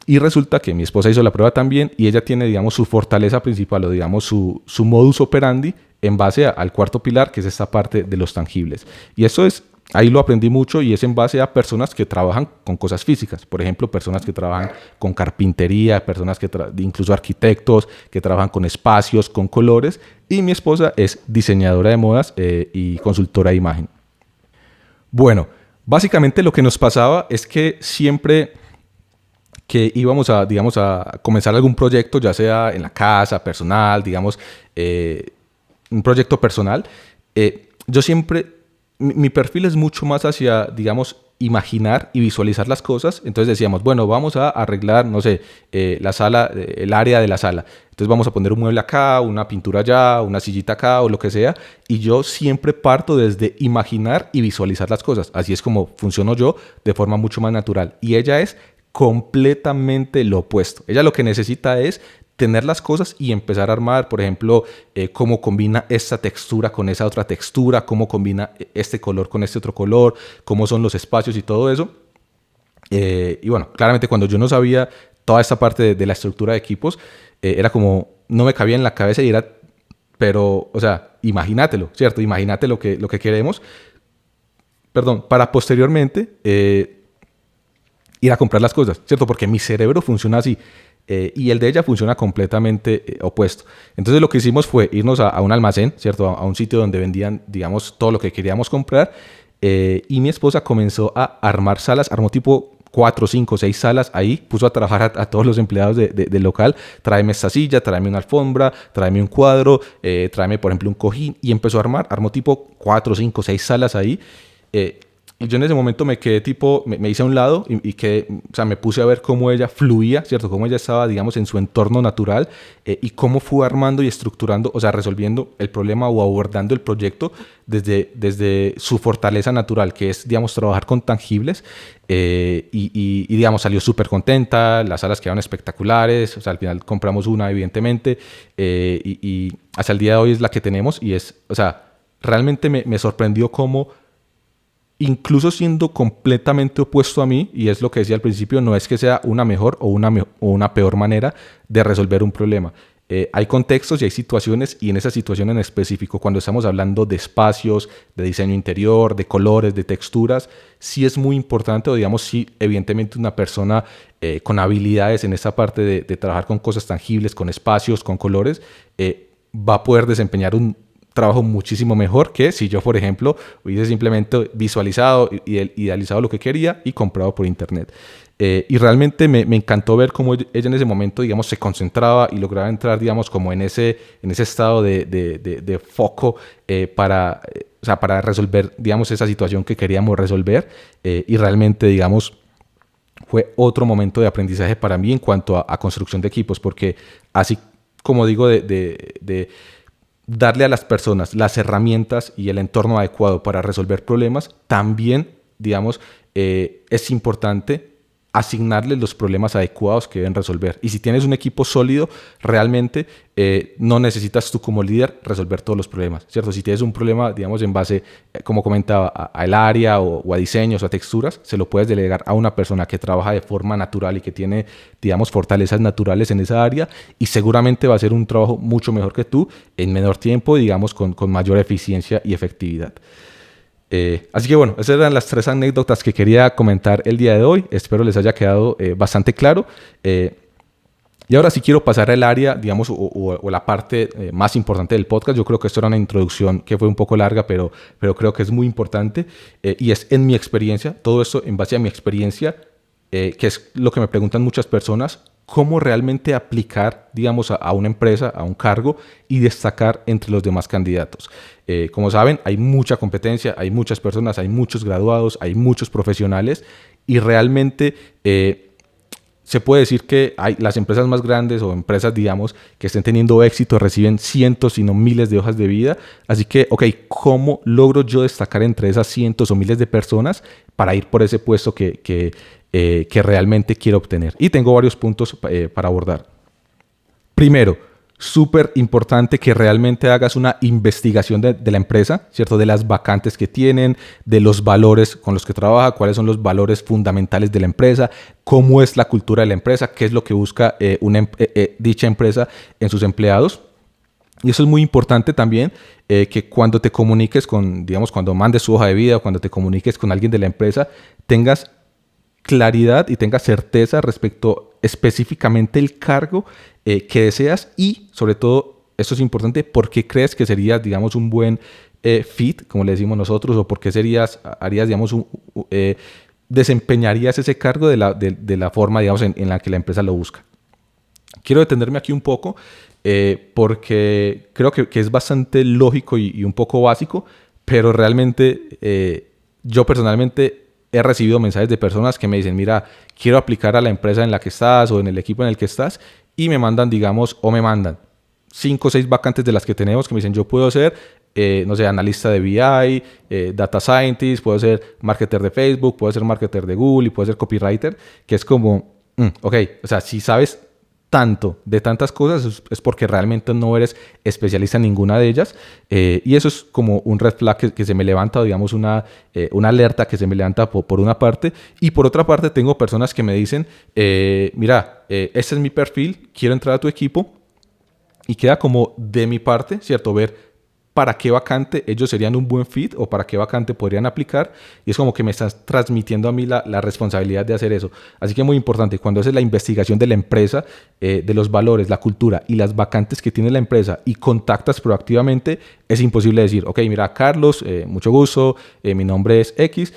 Y resulta que mi esposa hizo la prueba también y ella tiene, digamos, su fortaleza principal o, digamos, su modus operandi en base al cuarto pilar, que es esta parte de los tangibles. Y eso ahí lo aprendí mucho y es en base a personas que trabajan con cosas físicas. Por ejemplo, personas que trabajan con carpintería, personas incluso arquitectos que trabajan con espacios, con colores. Y mi esposa es diseñadora de modas y consultora de imagen. Bueno, básicamente lo que nos pasaba es que siempre que íbamos digamos, a comenzar algún proyecto, ya sea en la casa, personal, digamos, un proyecto personal, yo siempre, mi perfil es mucho más hacia, digamos, imaginar y visualizar las cosas. Entonces decíamos, bueno, vamos a arreglar, no sé, la sala, el área de la sala. Entonces vamos a poner un mueble acá, una pintura allá, una sillita acá o lo que sea. Y yo siempre parto desde imaginar y visualizar las cosas. Así es como funciono yo de forma mucho más natural. Y ella es completamente lo opuesto. Ella lo que necesita es tener las cosas y empezar a armar, por ejemplo, cómo combina esta textura con esa otra textura, cómo combina este color con este otro color, cómo son los espacios y todo eso. Y bueno, claramente cuando yo no sabía toda esta parte de la estructura de equipos, era como, no me cabía en la cabeza y era, pero, o sea, imagínatelo, ¿cierto? Imagínate lo que queremos. Perdón, para posteriormente ir a comprar las cosas, ¿cierto? Porque mi cerebro funciona así. Y el de ella funciona completamente opuesto. Entonces lo que hicimos fue irnos a un almacén, ¿cierto? A un sitio donde vendían, digamos, todo lo que queríamos comprar. Y mi esposa comenzó a armar salas, armó tipo 4, 5, 6 salas ahí, puso a trabajar a todos los empleados del local, tráeme esta silla, tráeme una alfombra, tráeme un cuadro, tráeme por ejemplo un cojín, y empezó a armó tipo 4, 5, 6 salas ahí. Y yo en ese momento me quedé tipo, me hice a un lado o sea, me puse a ver cómo ella fluía, ¿cierto? Cómo ella estaba, digamos, en su entorno natural y cómo fue armando y estructurando, o sea, resolviendo el problema o abordando el proyecto desde su fortaleza natural, que es, digamos, trabajar con tangibles y digamos, salió súper contenta, las salas quedaron espectaculares, o sea, al final compramos una, evidentemente, y hasta el día de hoy es la que tenemos y es, o sea, realmente me sorprendió cómo incluso siendo completamente opuesto a mí, y es lo que decía al principio, no es que sea una mejor o una peor manera de resolver un problema. Hay contextos y hay situaciones, y en esa situación en específico, cuando estamos hablando de espacios, de diseño interior, de colores, de texturas, sí es muy importante, o digamos, sí, evidentemente una persona con habilidades en esa parte de trabajar con cosas tangibles, con espacios, con colores, va a poder desempeñar un trabajo muchísimo mejor que si yo, por ejemplo, hubiese simplemente visualizado y idealizado lo que quería y comprado por internet. Y realmente me encantó ver cómo ella en ese momento, digamos, se concentraba y lograba entrar, digamos, como en ese estado de foco o sea, para resolver, digamos, esa situación que queríamos resolver. Y realmente, digamos, fue otro momento de aprendizaje para mí en cuanto a construcción de equipos, porque así como digo, de darle a las personas las herramientas y el entorno adecuado para resolver problemas, también, digamos, es importante asignarles los problemas adecuados que deben resolver. Y si tienes un equipo sólido, realmente no necesitas tú como líder resolver todos los problemas, ¿cierto? Si tienes un problema, digamos, en base, como comentaba, al área o a diseños o a texturas, se lo puedes delegar a una persona que trabaja de forma natural y que tiene, digamos, fortalezas naturales en esa área, y seguramente va a hacer un trabajo mucho mejor que tú en menor tiempo, digamos, con mayor eficiencia y efectividad. Así que bueno, esas eran las 3 anécdotas que quería comentar el día de hoy. Espero les haya quedado bastante claro. Y ahora sí quiero pasar al área, digamos, o la parte más importante del podcast. Yo creo que esto era una introducción que fue un poco larga, pero creo que es muy importante. Y es en mi experiencia, todo esto en base a mi experiencia, que es lo que me preguntan muchas personas, cómo realmente aplicar, digamos, a una empresa, a un cargo y destacar entre los demás candidatos. Como saben, hay mucha competencia, hay muchas personas, hay muchos graduados, hay muchos profesionales, y realmente se puede decir que las empresas más grandes o empresas, digamos, que estén teniendo éxito reciben cientos, si no miles de hojas de vida. Así que, ok, ¿cómo logro yo destacar entre esas cientos o miles de personas para ir por ese puesto que realmente quiero obtener? Y tengo varios puntos para abordar. Primero, súper importante que realmente hagas una investigación de la empresa, ¿cierto? De las vacantes que tienen, de los valores con los que trabaja, cuáles son los valores fundamentales de la empresa, cómo es la cultura de la empresa, qué es lo que busca dicha empresa en sus empleados. Y eso es muy importante también, que cuando te comuniques digamos, cuando mandes su hoja de vida o cuando te comuniques con alguien de la empresa, tengas claridad y tengas certeza respecto específicamente el cargo que deseas, y sobre todo, esto es importante, por qué crees que serías, digamos, un buen fit, como le decimos nosotros, o por qué harías, digamos, desempeñarías ese cargo de la forma, digamos, en la que la empresa lo busca. Quiero detenerme aquí un poco porque creo que es bastante lógico y un poco básico, pero realmente yo personalmente he recibido mensajes de personas que me dicen, mira, quiero aplicar a la empresa en la que estás o en el equipo en el que estás, y me mandan, digamos, o me mandan 5 o 6 vacantes de las que tenemos que me dicen, yo puedo ser, no sé, analista de BI, data scientist, puedo ser marketer de Facebook, puedo ser marketer de Google y puedo ser copywriter, que es como, ok, o sea, si sabes tanto de tantas cosas es porque realmente no eres especialista en ninguna de ellas, y eso es como un red flag que se me levanta, digamos, una alerta que se me levanta por una parte. Y por otra parte tengo personas que me dicen, mira, este es mi perfil, quiero entrar a tu equipo, y queda como de mi parte, ¿cierto? Ver para qué vacante ellos serían un buen fit o para qué vacante podrían aplicar, y es como que me estás transmitiendo a mí la responsabilidad de hacer eso. Así que muy importante, cuando haces la investigación de la empresa, de los valores, la cultura y las vacantes que tiene la empresa y contactas proactivamente, es imposible decir, ok, mira, Carlos, mucho gusto, mi nombre es X,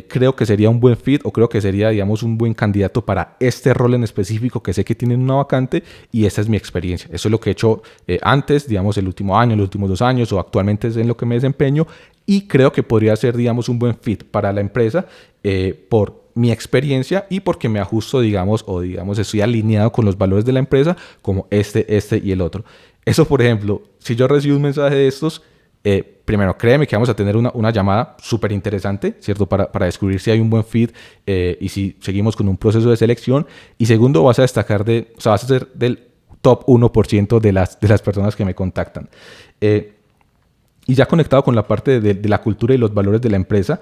creo que sería un buen fit o creo que sería, digamos, un buen candidato para este rol en específico que sé que tienen una vacante y esta es mi experiencia. Eso es lo que he hecho antes, digamos, el último año, los últimos 2 años o actualmente es en lo que me desempeño y creo que podría ser, digamos, un buen fit para la empresa por mi experiencia y porque me ajusto, digamos, o digamos, estoy alineado con los valores de la empresa como este y el otro. Eso, por ejemplo, si yo recibo un mensaje de estos, primero, créeme que vamos a tener una llamada súper interesante, ¿cierto? Para descubrir si hay un buen fit y si seguimos con un proceso de selección. Y segundo, vas a destacar o sea, vas a ser del top 1% de las personas que me contactan. Y ya conectado con la parte de la cultura y los valores de la empresa,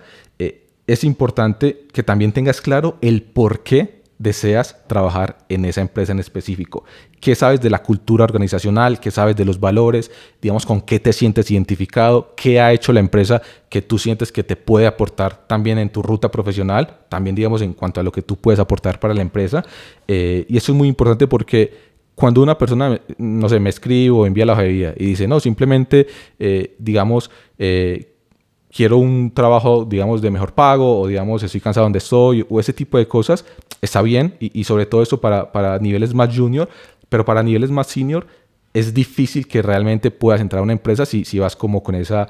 es importante que también tengas claro el por qué deseas trabajar en esa empresa en específico. ¿Qué sabes de la cultura organizacional? ¿Qué sabes de los valores? Digamos, ¿con qué te sientes identificado? ¿Qué ha hecho la empresa que tú sientes que te puede aportar también en tu ruta profesional? También, digamos, en cuanto a lo que tú puedes aportar para la empresa. Y eso es muy importante porque cuando una persona, no sé, me escribe o envía la hoja de vida y dice, no, simplemente, digamos, quiero un trabajo, digamos, de mejor pago o, digamos, estoy cansado donde estoy o ese tipo de cosas, está bien y sobre todo eso para niveles más junior, pero para niveles más senior es difícil que realmente puedas entrar a una empresa si vas como con esa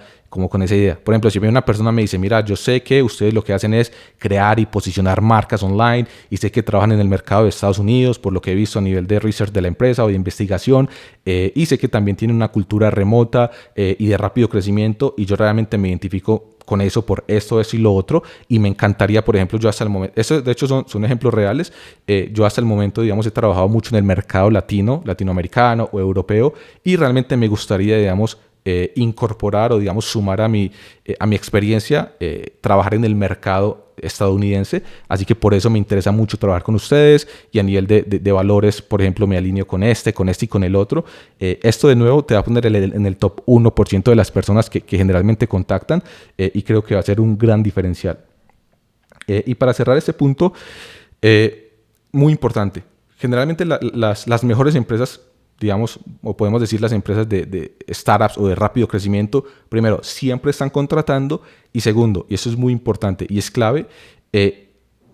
idea. Por ejemplo, si viene una persona y me dice, mira, yo sé que ustedes lo que hacen es crear y posicionar marcas online y sé que trabajan en el mercado de Estados Unidos, por lo que he visto a nivel de research de la empresa o de investigación, y sé que también tienen una cultura remota y de rápido crecimiento y yo realmente me identifico con eso por esto y lo otro y me encantaría, por ejemplo, yo hasta el momento, eso de hecho son ejemplos reales, yo hasta el momento, digamos, he trabajado mucho en el mercado latinoamericano o europeo y realmente me gustaría, digamos, incorporar o, digamos, sumar a mi experiencia, trabajar en el mercado estadounidense, así que por eso me interesa mucho trabajar con ustedes y a nivel de valores, por ejemplo, me alineo con este y con el otro. Esto de nuevo te va a poner en el top 1% de las personas que generalmente contactan y creo que va a ser un gran diferencial. Y para cerrar este punto, muy importante, generalmente las mejores empresas, digamos, o podemos decir las empresas de startups o de rápido crecimiento, primero, siempre están contratando y segundo, y eso es muy importante y es clave,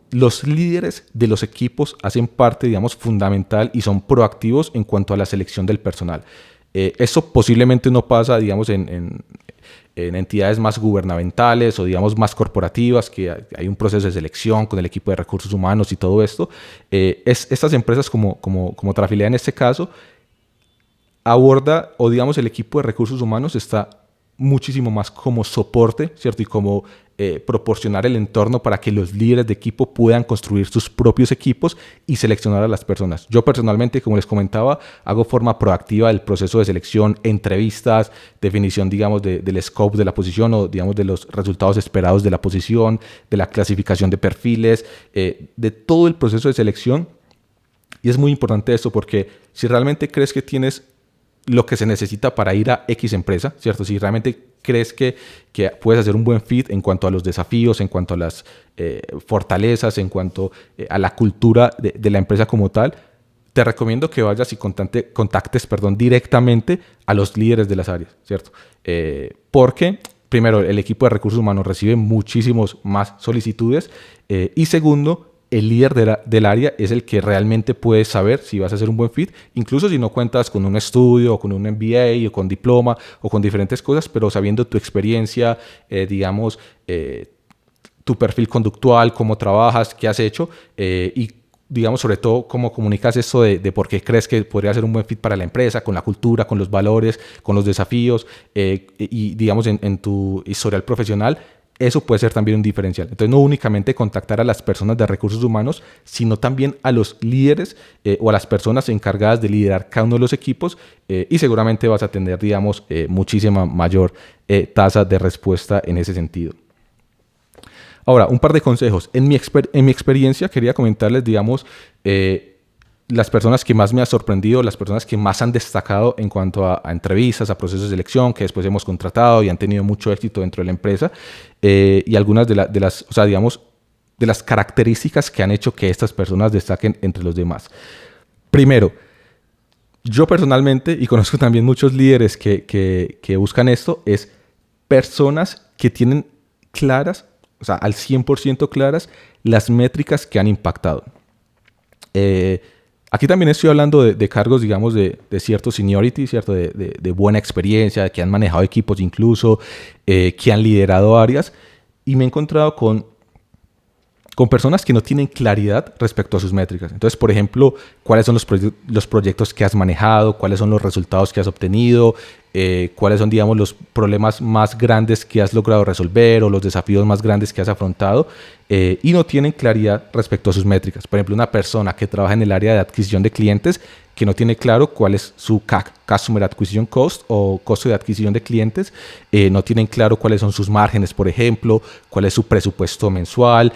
los líderes de los equipos hacen parte, digamos, fundamental y son proactivos en cuanto a la selección del personal. Eso posiblemente no pasa, digamos, en entidades más gubernamentales o, digamos, más corporativas, que hay un proceso de selección con el equipo de recursos humanos y todo esto. Estas empresas como Trafilea en este caso, aborda, o digamos, el equipo de recursos humanos está muchísimo más como soporte, ¿cierto? Y como proporcionar el entorno para que los líderes de equipo puedan construir sus propios equipos y seleccionar a las personas. Yo personalmente, como les comentaba, hago forma proactiva del proceso de selección, entrevistas, definición, digamos, del scope de la posición o, digamos, de los resultados esperados de la posición, de la clasificación de perfiles, de todo el proceso de selección. Y es muy importante esto porque si realmente crees que tienes lo que se necesita para ir a X empresa, ¿cierto? Si realmente crees que puedes hacer un buen fit en cuanto a los desafíos, en cuanto a las fortalezas, en cuanto a la cultura de la empresa como tal, te recomiendo que vayas y contactes directamente a los líderes de las áreas, ¿cierto? Porque, primero, el equipo de recursos humanos recibe muchísimos más solicitudes y segundo, el líder del área es el que realmente puede saber si vas a hacer un buen fit, incluso si no cuentas con un estudio o con un MBA o con diploma o con diferentes cosas, pero sabiendo tu experiencia, digamos, tu perfil conductual, cómo trabajas, qué has hecho y, digamos, sobre todo, cómo comunicas esto de por qué crees que podría ser un buen fit para la empresa, con la cultura, con los valores, con los desafíos y, digamos, en tu historial profesional. Eso puede ser también un diferencial. Entonces, no únicamente contactar a las personas de recursos humanos, sino también a los líderes o a las personas encargadas de liderar cada uno de los equipos y seguramente vas a tener, digamos, muchísima mayor tasa de respuesta en ese sentido. Ahora, un par de consejos. En mi experiencia, quería comentarles, digamos, las personas que más me han sorprendido, las personas que más han destacado en cuanto a entrevistas, a procesos de selección, que después hemos contratado y han tenido mucho éxito dentro de la empresa, y algunas de las, o sea, digamos, de las características que han hecho que estas personas destaquen entre los demás. Primero, yo personalmente, y conozco también muchos líderes que buscan esto, es personas que tienen claras o sea, al 100% claras las métricas que han impactado. Aquí también estoy hablando de cargos, digamos, de cierto seniority, ¿cierto? De buena experiencia, que han manejado equipos incluso, que han liderado áreas. Y me he encontrado con personas que no tienen claridad respecto a sus métricas. Entonces, por ejemplo, cuáles son los proyectos que has manejado, cuáles son los resultados que has obtenido, cuáles son, digamos, los problemas más grandes que has logrado resolver o los desafíos más grandes que has afrontado, y no tienen claridad respecto a sus métricas. Por ejemplo, una persona que trabaja en el área de adquisición de clientes que no tiene claro cuál es su CAC, Customer Acquisition Cost, o costo de adquisición de clientes, no tienen claro cuáles son sus márgenes, por ejemplo, cuál es su presupuesto mensual,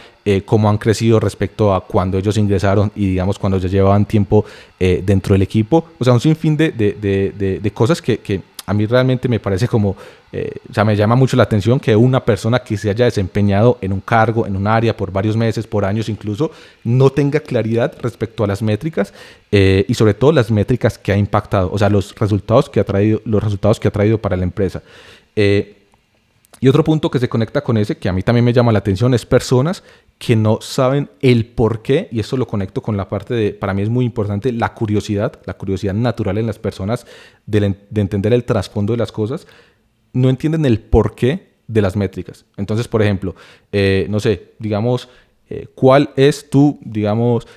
cómo han crecido respecto a cuando ellos ingresaron y, digamos, cuando ya llevaban tiempo dentro del equipo. O sea, un sinfín de cosas que a mí realmente me parece como, o sea, me llama mucho la atención que una persona que se haya desempeñado en un cargo, en un área por varios meses, por años incluso, no tenga claridad respecto a las métricas, y sobre todo las métricas que ha impactado, o sea, los resultados que ha traído para la empresa. Y otro punto que se conecta con ese, que a mí también me llama la atención, es personas que no saben el por qué, y eso lo conecto con la parte de, para mí es muy importante, la curiosidad natural en las personas de entender el trasfondo de las cosas. No entienden el porqué de las métricas. Entonces, por ejemplo, no sé, digamos, ¿cuál es tu, digamos,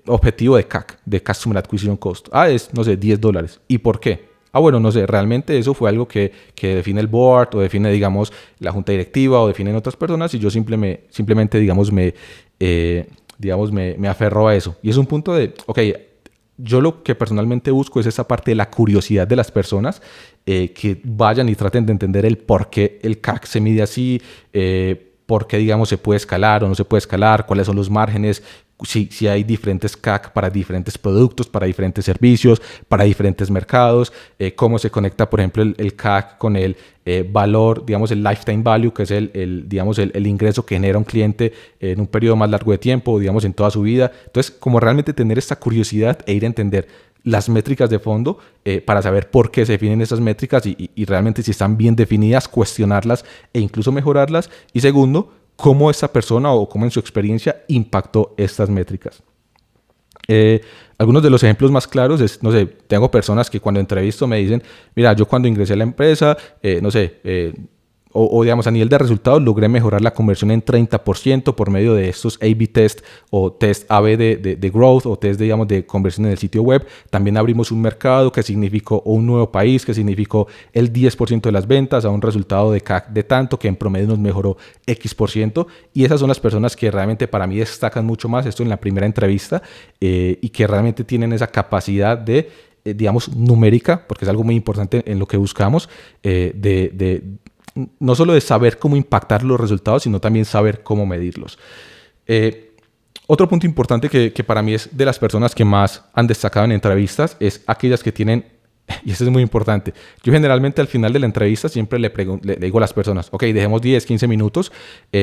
objetivo de CAC, de Customer Acquisition Cost? Es, no sé, $10. ¿Y por qué? Bueno, no sé, realmente eso fue algo que define el board o define, digamos, la junta directiva o definen otras personas, y yo simplemente, digamos, me aferro a eso. Y es un punto de, ok, yo lo que personalmente busco es esa parte de la curiosidad de las personas, que vayan y traten de entender el por qué el CAC se mide así, por qué, digamos, se puede escalar o no se puede escalar, cuáles son los márgenes, si hay diferentes CAC para diferentes productos, para diferentes servicios, para diferentes mercados, cómo se conecta, por ejemplo, el CAC con el valor, digamos, el lifetime value, que es el ingreso que genera un cliente en un periodo más largo de tiempo, digamos, en toda su vida. Entonces, como realmente tener esta curiosidad e ir a entender las métricas de fondo, para saber por qué se definen esas métricas y realmente si están bien definidas, cuestionarlas e incluso mejorarlas. Y segundo, cómo esa persona o cómo en su experiencia impactó estas métricas. Algunos de los ejemplos más claros es, no sé, tengo personas que cuando entrevisto me dicen, mira, yo cuando ingresé a la empresa, no sé, digamos, a nivel de resultados logré mejorar la conversión en 30% por medio de estos A/B test o test A/B de growth o test, digamos, de conversión en el sitio web. También abrimos un mercado que significó, o un nuevo país que significó el 10% de las ventas a un resultado de CAC de tanto, que en promedio nos mejoró X%. Y esas son las personas que realmente para mí destacan mucho más esto en la primera entrevista, y que realmente tienen esa capacidad digamos, numérica, porque es algo muy importante en lo que buscamos, no solo de saber cómo impactar los resultados, sino también saber cómo medirlos. Otro punto importante que para mí es de las personas que más han destacado en entrevistas es aquellas que tienen, y eso es muy importante, yo generalmente al final de la entrevista siempre le digo a las personas, ok, dejemos 10, 15 minutos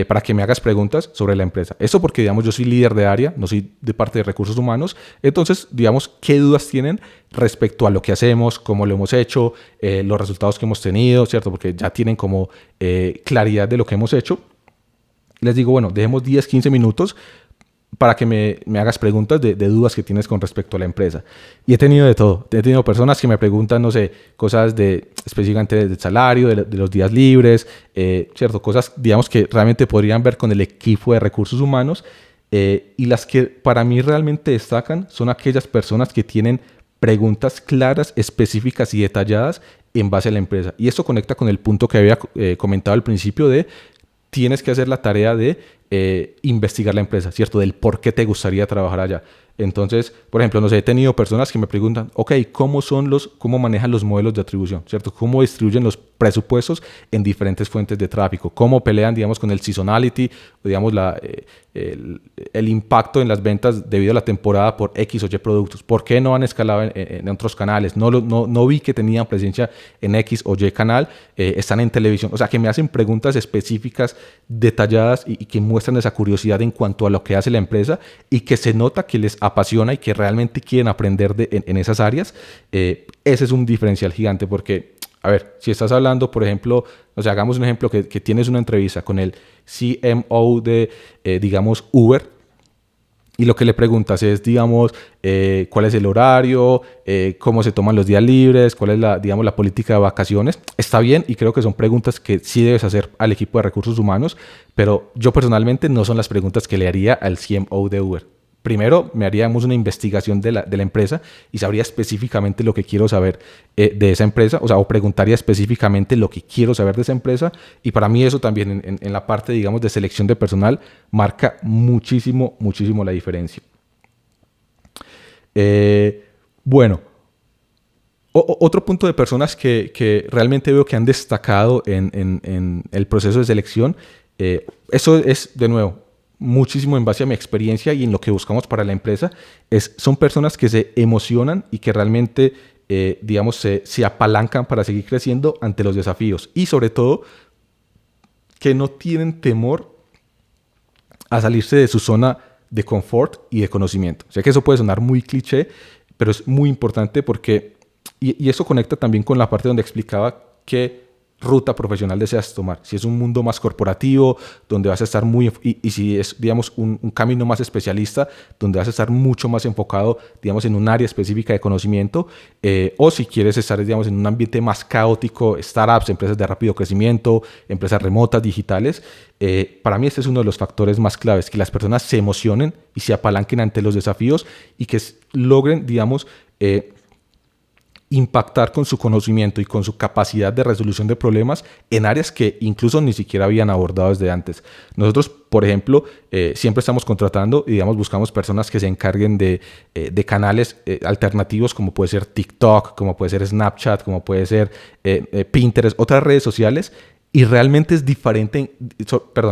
para que me hagas preguntas sobre la empresa. Eso porque, digamos, yo soy líder de área, no soy de parte de recursos humanos. Entonces, digamos, ¿qué dudas tienen respecto a lo que hacemos, cómo lo hemos hecho, los resultados que hemos tenido, ¿cierto? Porque ya tienen como claridad de lo que hemos hecho. Les digo, bueno, dejemos 10, 15 minutos para que me hagas preguntas de dudas que tienes con respecto a la empresa. Y he tenido de todo. He tenido personas que me preguntan, no sé, cosas específicamente del salario, de los días libres, ¿cierto? Cosas, digamos, que realmente podrían ver con el equipo de recursos humanos. Y las que para mí realmente destacan son aquellas personas que tienen preguntas claras, específicas y detalladas en base a la empresa. Y esto conecta con el punto que había comentado al principio de tienes que hacer la tarea de investigar la empresa, ¿cierto? Del por qué te gustaría trabajar allá. Entonces, por ejemplo, no sé, he tenido personas que me preguntan, ok, ¿cómo manejan los modelos de atribución, ¿cierto? ¿Cómo distribuyen los presupuestos en diferentes fuentes de tráfico? ¿Cómo pelean, digamos, con el seasonality, digamos, el impacto en las ventas debido a la temporada por X o Y productos? ¿Por qué no han escalado en otros canales? No vi que tenían presencia en X o Y canal, están en televisión. O sea, que me hacen preguntas específicas, detalladas y que muestran esa curiosidad en cuanto a lo que hace la empresa y que se nota que les apasiona y que realmente quieren aprender en esas áreas. Ese es un diferencial gigante porque A ver, si estás hablando, por ejemplo, o sea, hagamos un ejemplo que tienes una entrevista con el CMO de, digamos, Uber, y lo que le preguntas es, digamos, cuál es el horario, cómo se toman los días libres, cuál es digamos, la política de vacaciones. Está bien y creo que son preguntas que sí debes hacer al equipo de recursos humanos, pero yo personalmente no son las preguntas que le haría al CMO de Uber. Primero, me haríamos una investigación de la empresa y sabría específicamente lo que quiero saber de esa empresa, o sea, o preguntaría específicamente lo que quiero saber de esa empresa. Y para mí eso también en la parte, digamos, de selección de personal marca muchísimo, muchísimo la diferencia. Bueno, otro punto de personas que realmente veo que han destacado en el proceso de selección, eso es, de nuevo, muchísimo en base a mi experiencia y en lo que buscamos para la empresa, son personas que se emocionan y que realmente, digamos, se apalancan para seguir creciendo ante los desafíos y sobre todo que no tienen temor a salirse de su zona de confort y de conocimiento. Sé que eso puede sonar muy cliché, pero es muy importante porque, y eso conecta también con la parte donde explicaba que ruta profesional deseas tomar. Si es un mundo más corporativo, donde vas a estar y si es, digamos, un camino más especialista, donde vas a estar mucho más enfocado, digamos, en un área específica de conocimiento, o si quieres estar, digamos, en un ambiente más caótico, startups, empresas de rápido crecimiento, empresas remotas, digitales, para mí este es uno de los factores más claves, que las personas se emocionen y se apalanquen ante los desafíos y que logren, digamos, impactar con su conocimiento y con su capacidad de resolución de problemas en áreas que incluso ni siquiera habían abordado desde antes. Nosotros, por ejemplo, siempre estamos contratando y, digamos, buscamos personas que se encarguen de canales alternativos como puede ser TikTok, como puede ser Snapchat, como puede ser Pinterest, otras redes sociales, y realmente es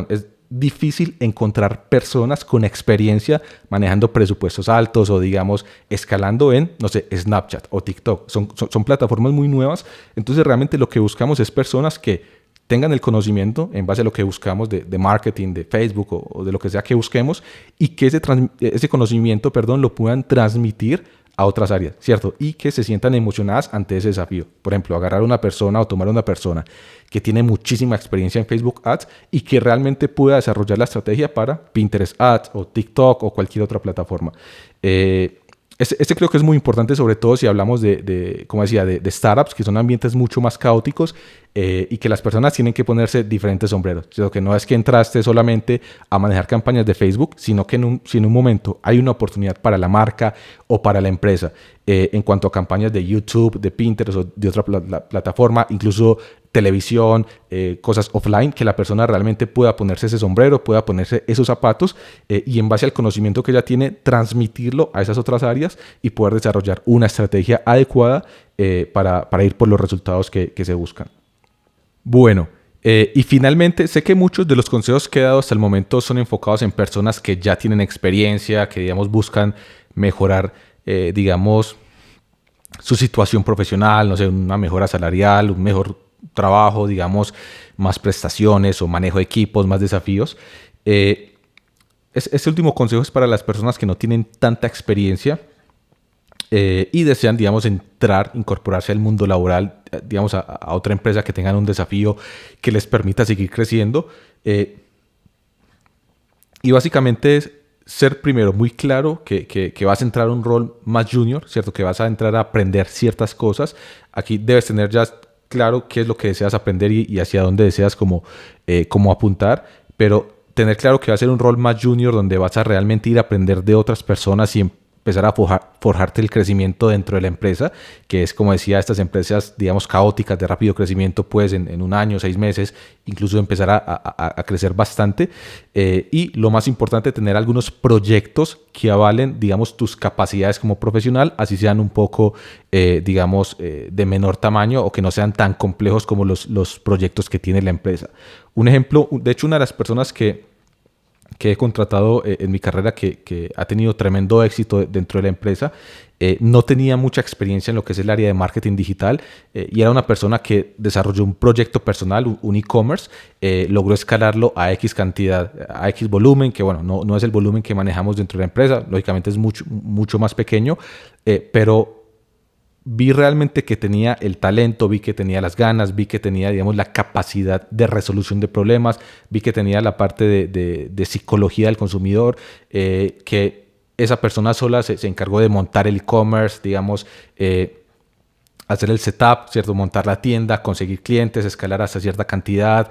es difícil encontrar personas con experiencia manejando presupuestos altos o, digamos, escalando en, no sé, Snapchat o TikTok. Son plataformas muy nuevas, entonces realmente lo que buscamos es personas que tengan el conocimiento en base a lo que buscamos de marketing, de Facebook o de lo que sea que busquemos, y que ese conocimiento, lo puedan transmitir a otras áreas, ¿cierto? Y que se sientan emocionadas ante ese desafío. Por ejemplo, agarrar a una persona o tomar a una persona que tiene muchísima experiencia en Facebook Ads y que realmente pueda desarrollar la estrategia para Pinterest Ads o TikTok o cualquier otra plataforma. Este creo que es muy importante, sobre todo si hablamos como decía, de startups, que son ambientes mucho más caóticos y que las personas tienen que ponerse diferentes sombreros. ¿Cierto? Que no es que entraste solamente a manejar campañas de Facebook, sino que si en un momento hay una oportunidad para la marca o para la empresa en cuanto a campañas de YouTube, de Pinterest o de otra plataforma, incluso televisión, cosas offline, que la persona realmente pueda ponerse ese sombrero, pueda ponerse esos zapatos y en base al conocimiento que ella tiene, transmitirlo a esas otras áreas y poder desarrollar una estrategia adecuada para ir por los resultados que se buscan. Bueno, y finalmente, sé que muchos de los consejos que he dado hasta el momento son enfocados en personas que ya tienen experiencia, que, digamos, buscan mejorar, digamos, su situación profesional, no sé, una mejora salarial, un mejor trabajo, digamos, más prestaciones o manejo de equipos, más desafíos. Este último consejo es para las personas que no tienen tanta experiencia y desean, digamos, incorporarse al mundo laboral, digamos, a otra empresa que tengan un desafío que les permita seguir creciendo. Y básicamente es ser primero muy claro que vas a entrar a un rol más junior, ¿cierto? Que vas a entrar a aprender ciertas cosas. Aquí debes tener ya claro qué es lo que deseas aprender y hacia dónde deseas como apuntar, pero tener claro que va a ser un rol más junior donde vas a realmente ir a aprender de otras personas y empezar a forjarte el crecimiento dentro de la empresa, que es, como decía, estas empresas, digamos, caóticas de rápido crecimiento, pues en un año, 6 meses, incluso empezar a crecer bastante. Y lo más importante, tener algunos proyectos que avalen, digamos, tus capacidades como profesional, así sean un poco, digamos, de menor tamaño o que no sean tan complejos como los proyectos que tiene la empresa. Un ejemplo, de hecho, una de las personas que he contratado en mi carrera que ha tenido tremendo éxito dentro de la empresa, no tenía mucha experiencia en lo que es el área de marketing digital y era una persona que desarrolló un proyecto personal, un e-commerce, logró escalarlo a X cantidad, a X volumen, que bueno, no es el volumen que manejamos dentro de la empresa, lógicamente es mucho más pequeño, pero vi realmente que tenía el talento, vi que tenía las ganas, vi que tenía, digamos, la capacidad de resolución de problemas, vi que tenía la parte de psicología del consumidor, que esa persona sola se encargó de montar el e-commerce, digamos, hacer el setup, ¿cierto? Montar la tienda, conseguir clientes, escalar hasta cierta cantidad,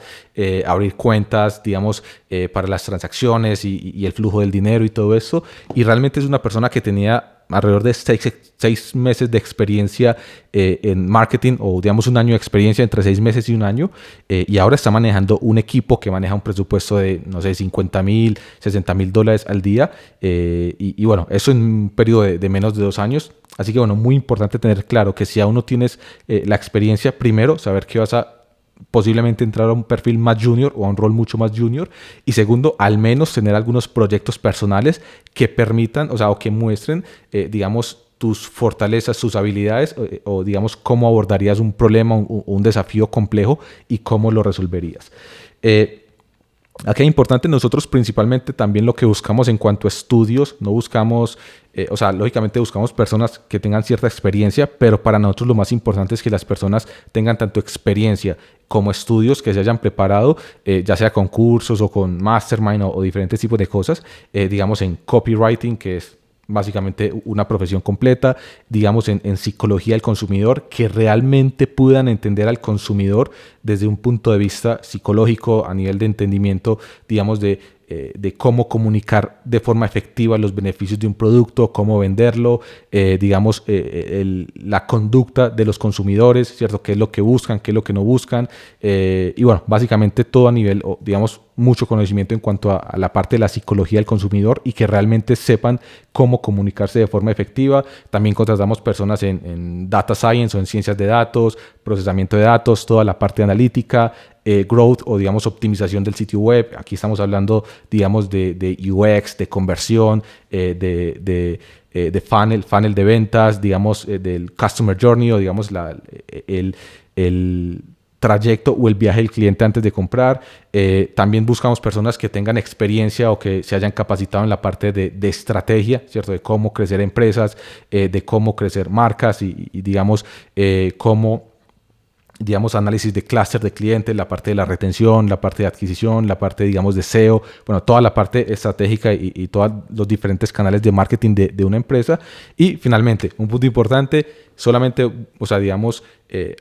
abrir cuentas, digamos, para las transacciones y el flujo del dinero y todo eso. Y realmente es una persona que tenía alrededor de 6 meses de experiencia en marketing, o digamos un año de experiencia, entre 6 meses y un año, y ahora está manejando un equipo que maneja un presupuesto de, no sé, $50,000, $60,000 al día, y bueno, eso en un periodo de menos de 2 años. Así que bueno, muy importante tener claro que si aún no tienes la experiencia, primero, saber que vas a posiblemente entrar a un perfil más junior o a un rol mucho más junior, y segundo, al menos tener algunos proyectos personales que permitan, o sea, o que muestren, digamos, tus fortalezas, tus habilidades, o digamos, cómo abordarías un problema, un desafío complejo y cómo lo resolverías. Aquí es importante, nosotros principalmente también lo que buscamos en cuanto a estudios, no buscamos, o sea, lógicamente buscamos personas que tengan cierta experiencia, pero para nosotros lo más importante es que las personas tengan tanto experiencia como estudios, que se hayan preparado, ya sea con cursos o con mastermind o diferentes tipos de cosas, digamos en copywriting, que es básicamente una profesión completa, digamos en psicología del consumidor, que realmente puedan entender al consumidor desde un punto de vista psicológico, a nivel de entendimiento, digamos, de cómo comunicar de forma efectiva los beneficios de un producto, cómo venderlo, digamos, la conducta de los consumidores, ¿cierto? ¿Qué es lo que buscan, qué es lo que no buscan? Y bueno, básicamente todo a nivel, digamos, mucho conocimiento en cuanto a la parte de la psicología del consumidor, y que realmente sepan cómo comunicarse de forma efectiva. También contratamos personas en data science o en ciencias de datos, procesamiento de datos, toda la parte analítica, growth o digamos optimización del sitio web. Aquí estamos hablando, digamos, de UX, de conversión, de funnel de ventas, digamos, del customer journey, o digamos el trayecto o el viaje del cliente antes de comprar. También buscamos personas que tengan experiencia o que se hayan capacitado en la parte de estrategia, ¿cierto? De cómo crecer empresas, de cómo crecer marcas y digamos, cómo, digamos, análisis de clúster de clientes, la parte de la retención, la parte de adquisición, la parte, digamos, de SEO, bueno, toda la parte estratégica y todos los diferentes canales de marketing de una empresa. Y finalmente, un punto importante, solamente, o sea, digamos,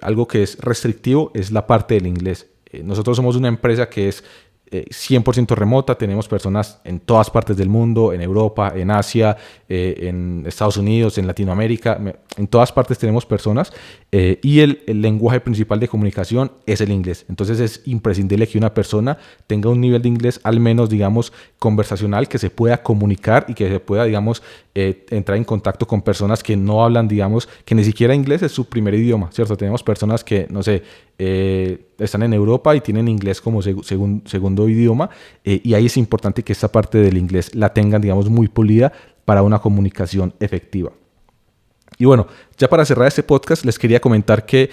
algo que es restrictivo es la parte del inglés. Nosotros somos una empresa que es 100% remota, tenemos personas en todas partes del mundo, en Europa, en Asia, en Estados Unidos, en Latinoamérica, en todas partes tenemos personas, y el lenguaje principal de comunicación es el inglés. Entonces es imprescindible que una persona tenga un nivel de inglés al menos, digamos, conversacional, que se pueda comunicar y que se pueda, digamos, entrar en contacto con personas que no hablan, digamos, que ni siquiera inglés es su primer idioma, ¿cierto? Tenemos personas que, no sé, están en Europa y tienen inglés como segundo idioma, y ahí es importante que esta parte del inglés la tengan, digamos, muy pulida para una comunicación efectiva. Y bueno, ya para cerrar este podcast les quería comentar que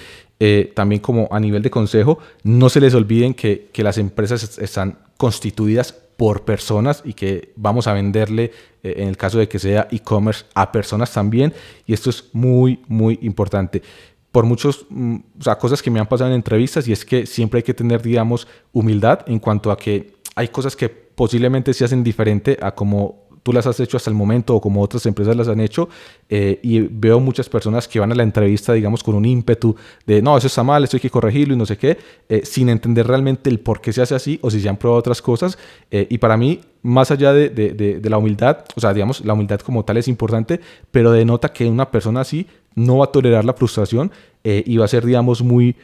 también, como a nivel de consejo, no se les olviden que las empresas están constituidas por personas y que vamos a venderle, en el caso de que sea e-commerce, a personas también, y esto es muy, muy importante. Por muchos, o sea, cosas que me han pasado en entrevistas, y es que siempre hay que tener, digamos, humildad en cuanto a que hay cosas que posiblemente se hacen diferente a como tú las has hecho hasta el momento o como otras empresas las han hecho, y veo muchas personas que van a la entrevista, digamos, con un ímpetu de no, eso está mal, esto hay que corregirlo y no sé qué, sin entender realmente el por qué se hace así o si se han probado otras cosas. Y para mí, más allá de la humildad, o sea, digamos, la humildad como tal es importante, pero denota que una persona así no va a tolerar la frustración, y va a ser, digamos, muy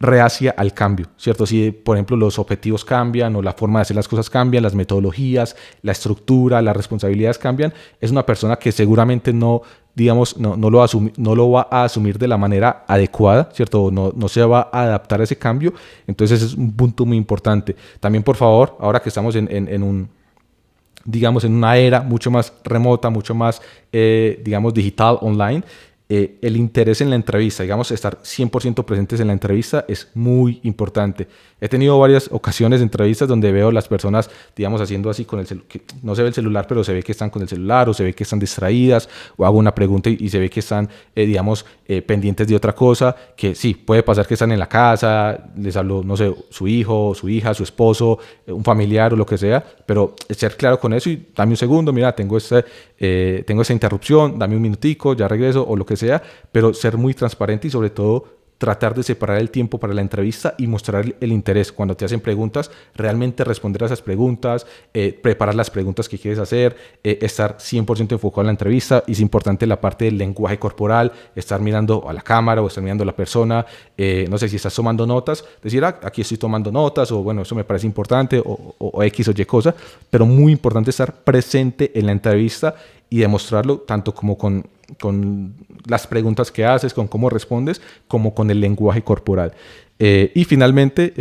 reacia al cambio, ¿cierto? Si, por ejemplo, los objetivos cambian o la forma de hacer las cosas cambian, las metodologías, la estructura, las responsabilidades cambian, es una persona que seguramente no, digamos, no lo va a asumir de la manera adecuada, ¿cierto? No se va a adaptar a ese cambio. Entonces es un punto muy importante. También, por favor, ahora que estamos digamos, en una era mucho más remota, mucho más, digamos, digital, online, el interés en la entrevista, digamos, estar 100% presentes en la entrevista es muy importante. He tenido varias ocasiones de entrevistas donde veo las personas, digamos, haciendo así con el celular, no se ve el celular, pero se ve que están con el celular o se ve que están distraídas, o hago una pregunta y se ve que están, digamos, pendientes de otra cosa, que sí, puede pasar que están en la casa, les habló, no sé, su hijo, su hija, su esposo, un familiar o lo que sea, pero ser claro con eso y dame un segundo, mira, tengo esta interrupción, dame un minutico, ya regreso o lo que sea, pero ser muy transparente y sobre todo tratar de separar el tiempo para la entrevista y mostrar el interés. Cuando te hacen preguntas, realmente responder a esas preguntas, preparar las preguntas que quieres hacer, estar 100% enfocado en la entrevista. Y es importante la parte del lenguaje corporal, estar mirando a la cámara o estar mirando a la persona. No sé si estás tomando notas, decir, aquí estoy tomando notas, o bueno, eso me parece importante, o X o Y cosa, pero muy importante estar presente en la entrevista y demostrarlo tanto como con las preguntas que haces, con cómo respondes, como con el lenguaje corporal. Y finalmente,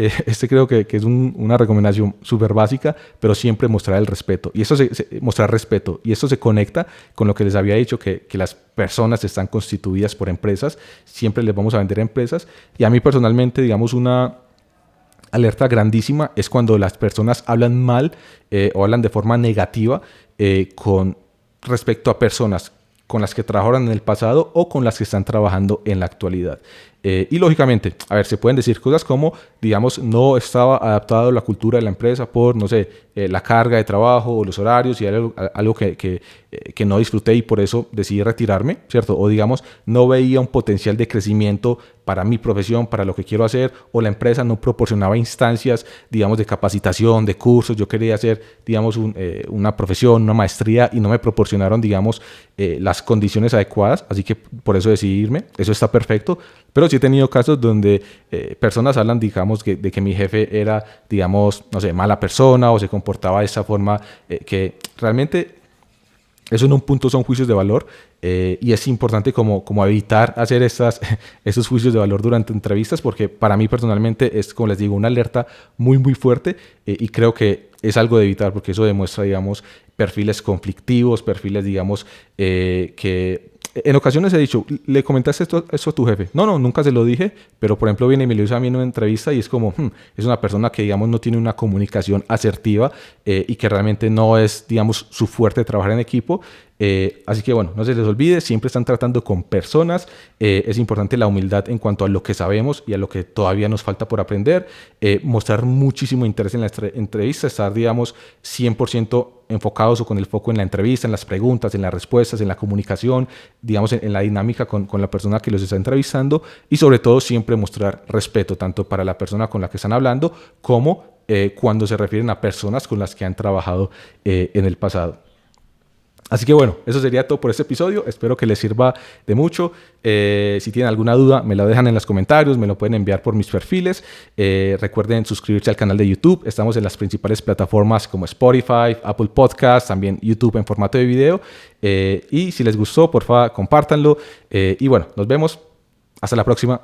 creo que es una recomendación súper básica, pero siempre mostrar el respeto. Y mostrar respeto. Y esto se conecta con lo que les había dicho, que las personas están constituidas por empresas. Siempre les vamos a vender a empresas. Y a mí personalmente, digamos, una alerta grandísima es cuando las personas hablan mal o hablan de forma negativa con respecto a personas con las que trabajaron en el pasado o con las que están trabajando en la actualidad. Y lógicamente, a ver, se pueden decir cosas como, digamos, no estaba adaptado a la cultura de la empresa por, no sé, la carga de trabajo o los horarios y algo que no disfruté y por eso decidí retirarme, ¿cierto? O digamos, no veía un potencial de crecimiento para mi profesión, para lo que quiero hacer, o la empresa no proporcionaba instancias, digamos, de capacitación, de cursos. Yo quería hacer, digamos, una profesión, una maestría y no me proporcionaron, digamos, las condiciones adecuadas, así que por eso decidí irme. Eso está perfecto, pero sí he tenido casos donde personas hablan, digamos, de que mi jefe era, digamos, no sé, mala persona o se comportaba de esa forma que realmente eso en un punto son juicios de valor y es importante como evitar hacer esos juicios de valor durante entrevistas, porque para mí personalmente es, como les digo, una alerta muy muy fuerte y creo que es algo de evitar, porque eso demuestra, digamos, perfiles conflictivos, perfiles, digamos, que en ocasiones he dicho, ¿le comentaste esto a tu jefe? No, nunca se lo dije, pero por ejemplo viene y me lo dice a mí en una entrevista y es como, es una persona que, digamos, no tiene una comunicación asertiva y que realmente no es, digamos, su fuerte trabajar en equipo. Así que bueno, no se les olvide, siempre están tratando con personas. Es importante la humildad en cuanto a lo que sabemos y a lo que todavía nos falta por aprender. Mostrar muchísimo interés en la entrevista, estar, digamos, 100% enfocados o con el foco en la entrevista, en las preguntas, en las respuestas, en la comunicación, digamos, en la dinámica con la persona que los está entrevistando, y sobre todo siempre mostrar respeto tanto para la persona con la que están hablando como cuando se refieren a personas con las que han trabajado en el pasado. Así que bueno, eso sería todo por este episodio. Espero que les sirva de mucho. Si tienen alguna duda, me la dejan en los comentarios, me lo pueden enviar por mis perfiles. Recuerden suscribirse al canal de YouTube. Estamos en las principales plataformas como Spotify, Apple Podcasts, también YouTube en formato de video. Y si les gustó, por favor, compártanlo. Y bueno, nos vemos. Hasta la próxima.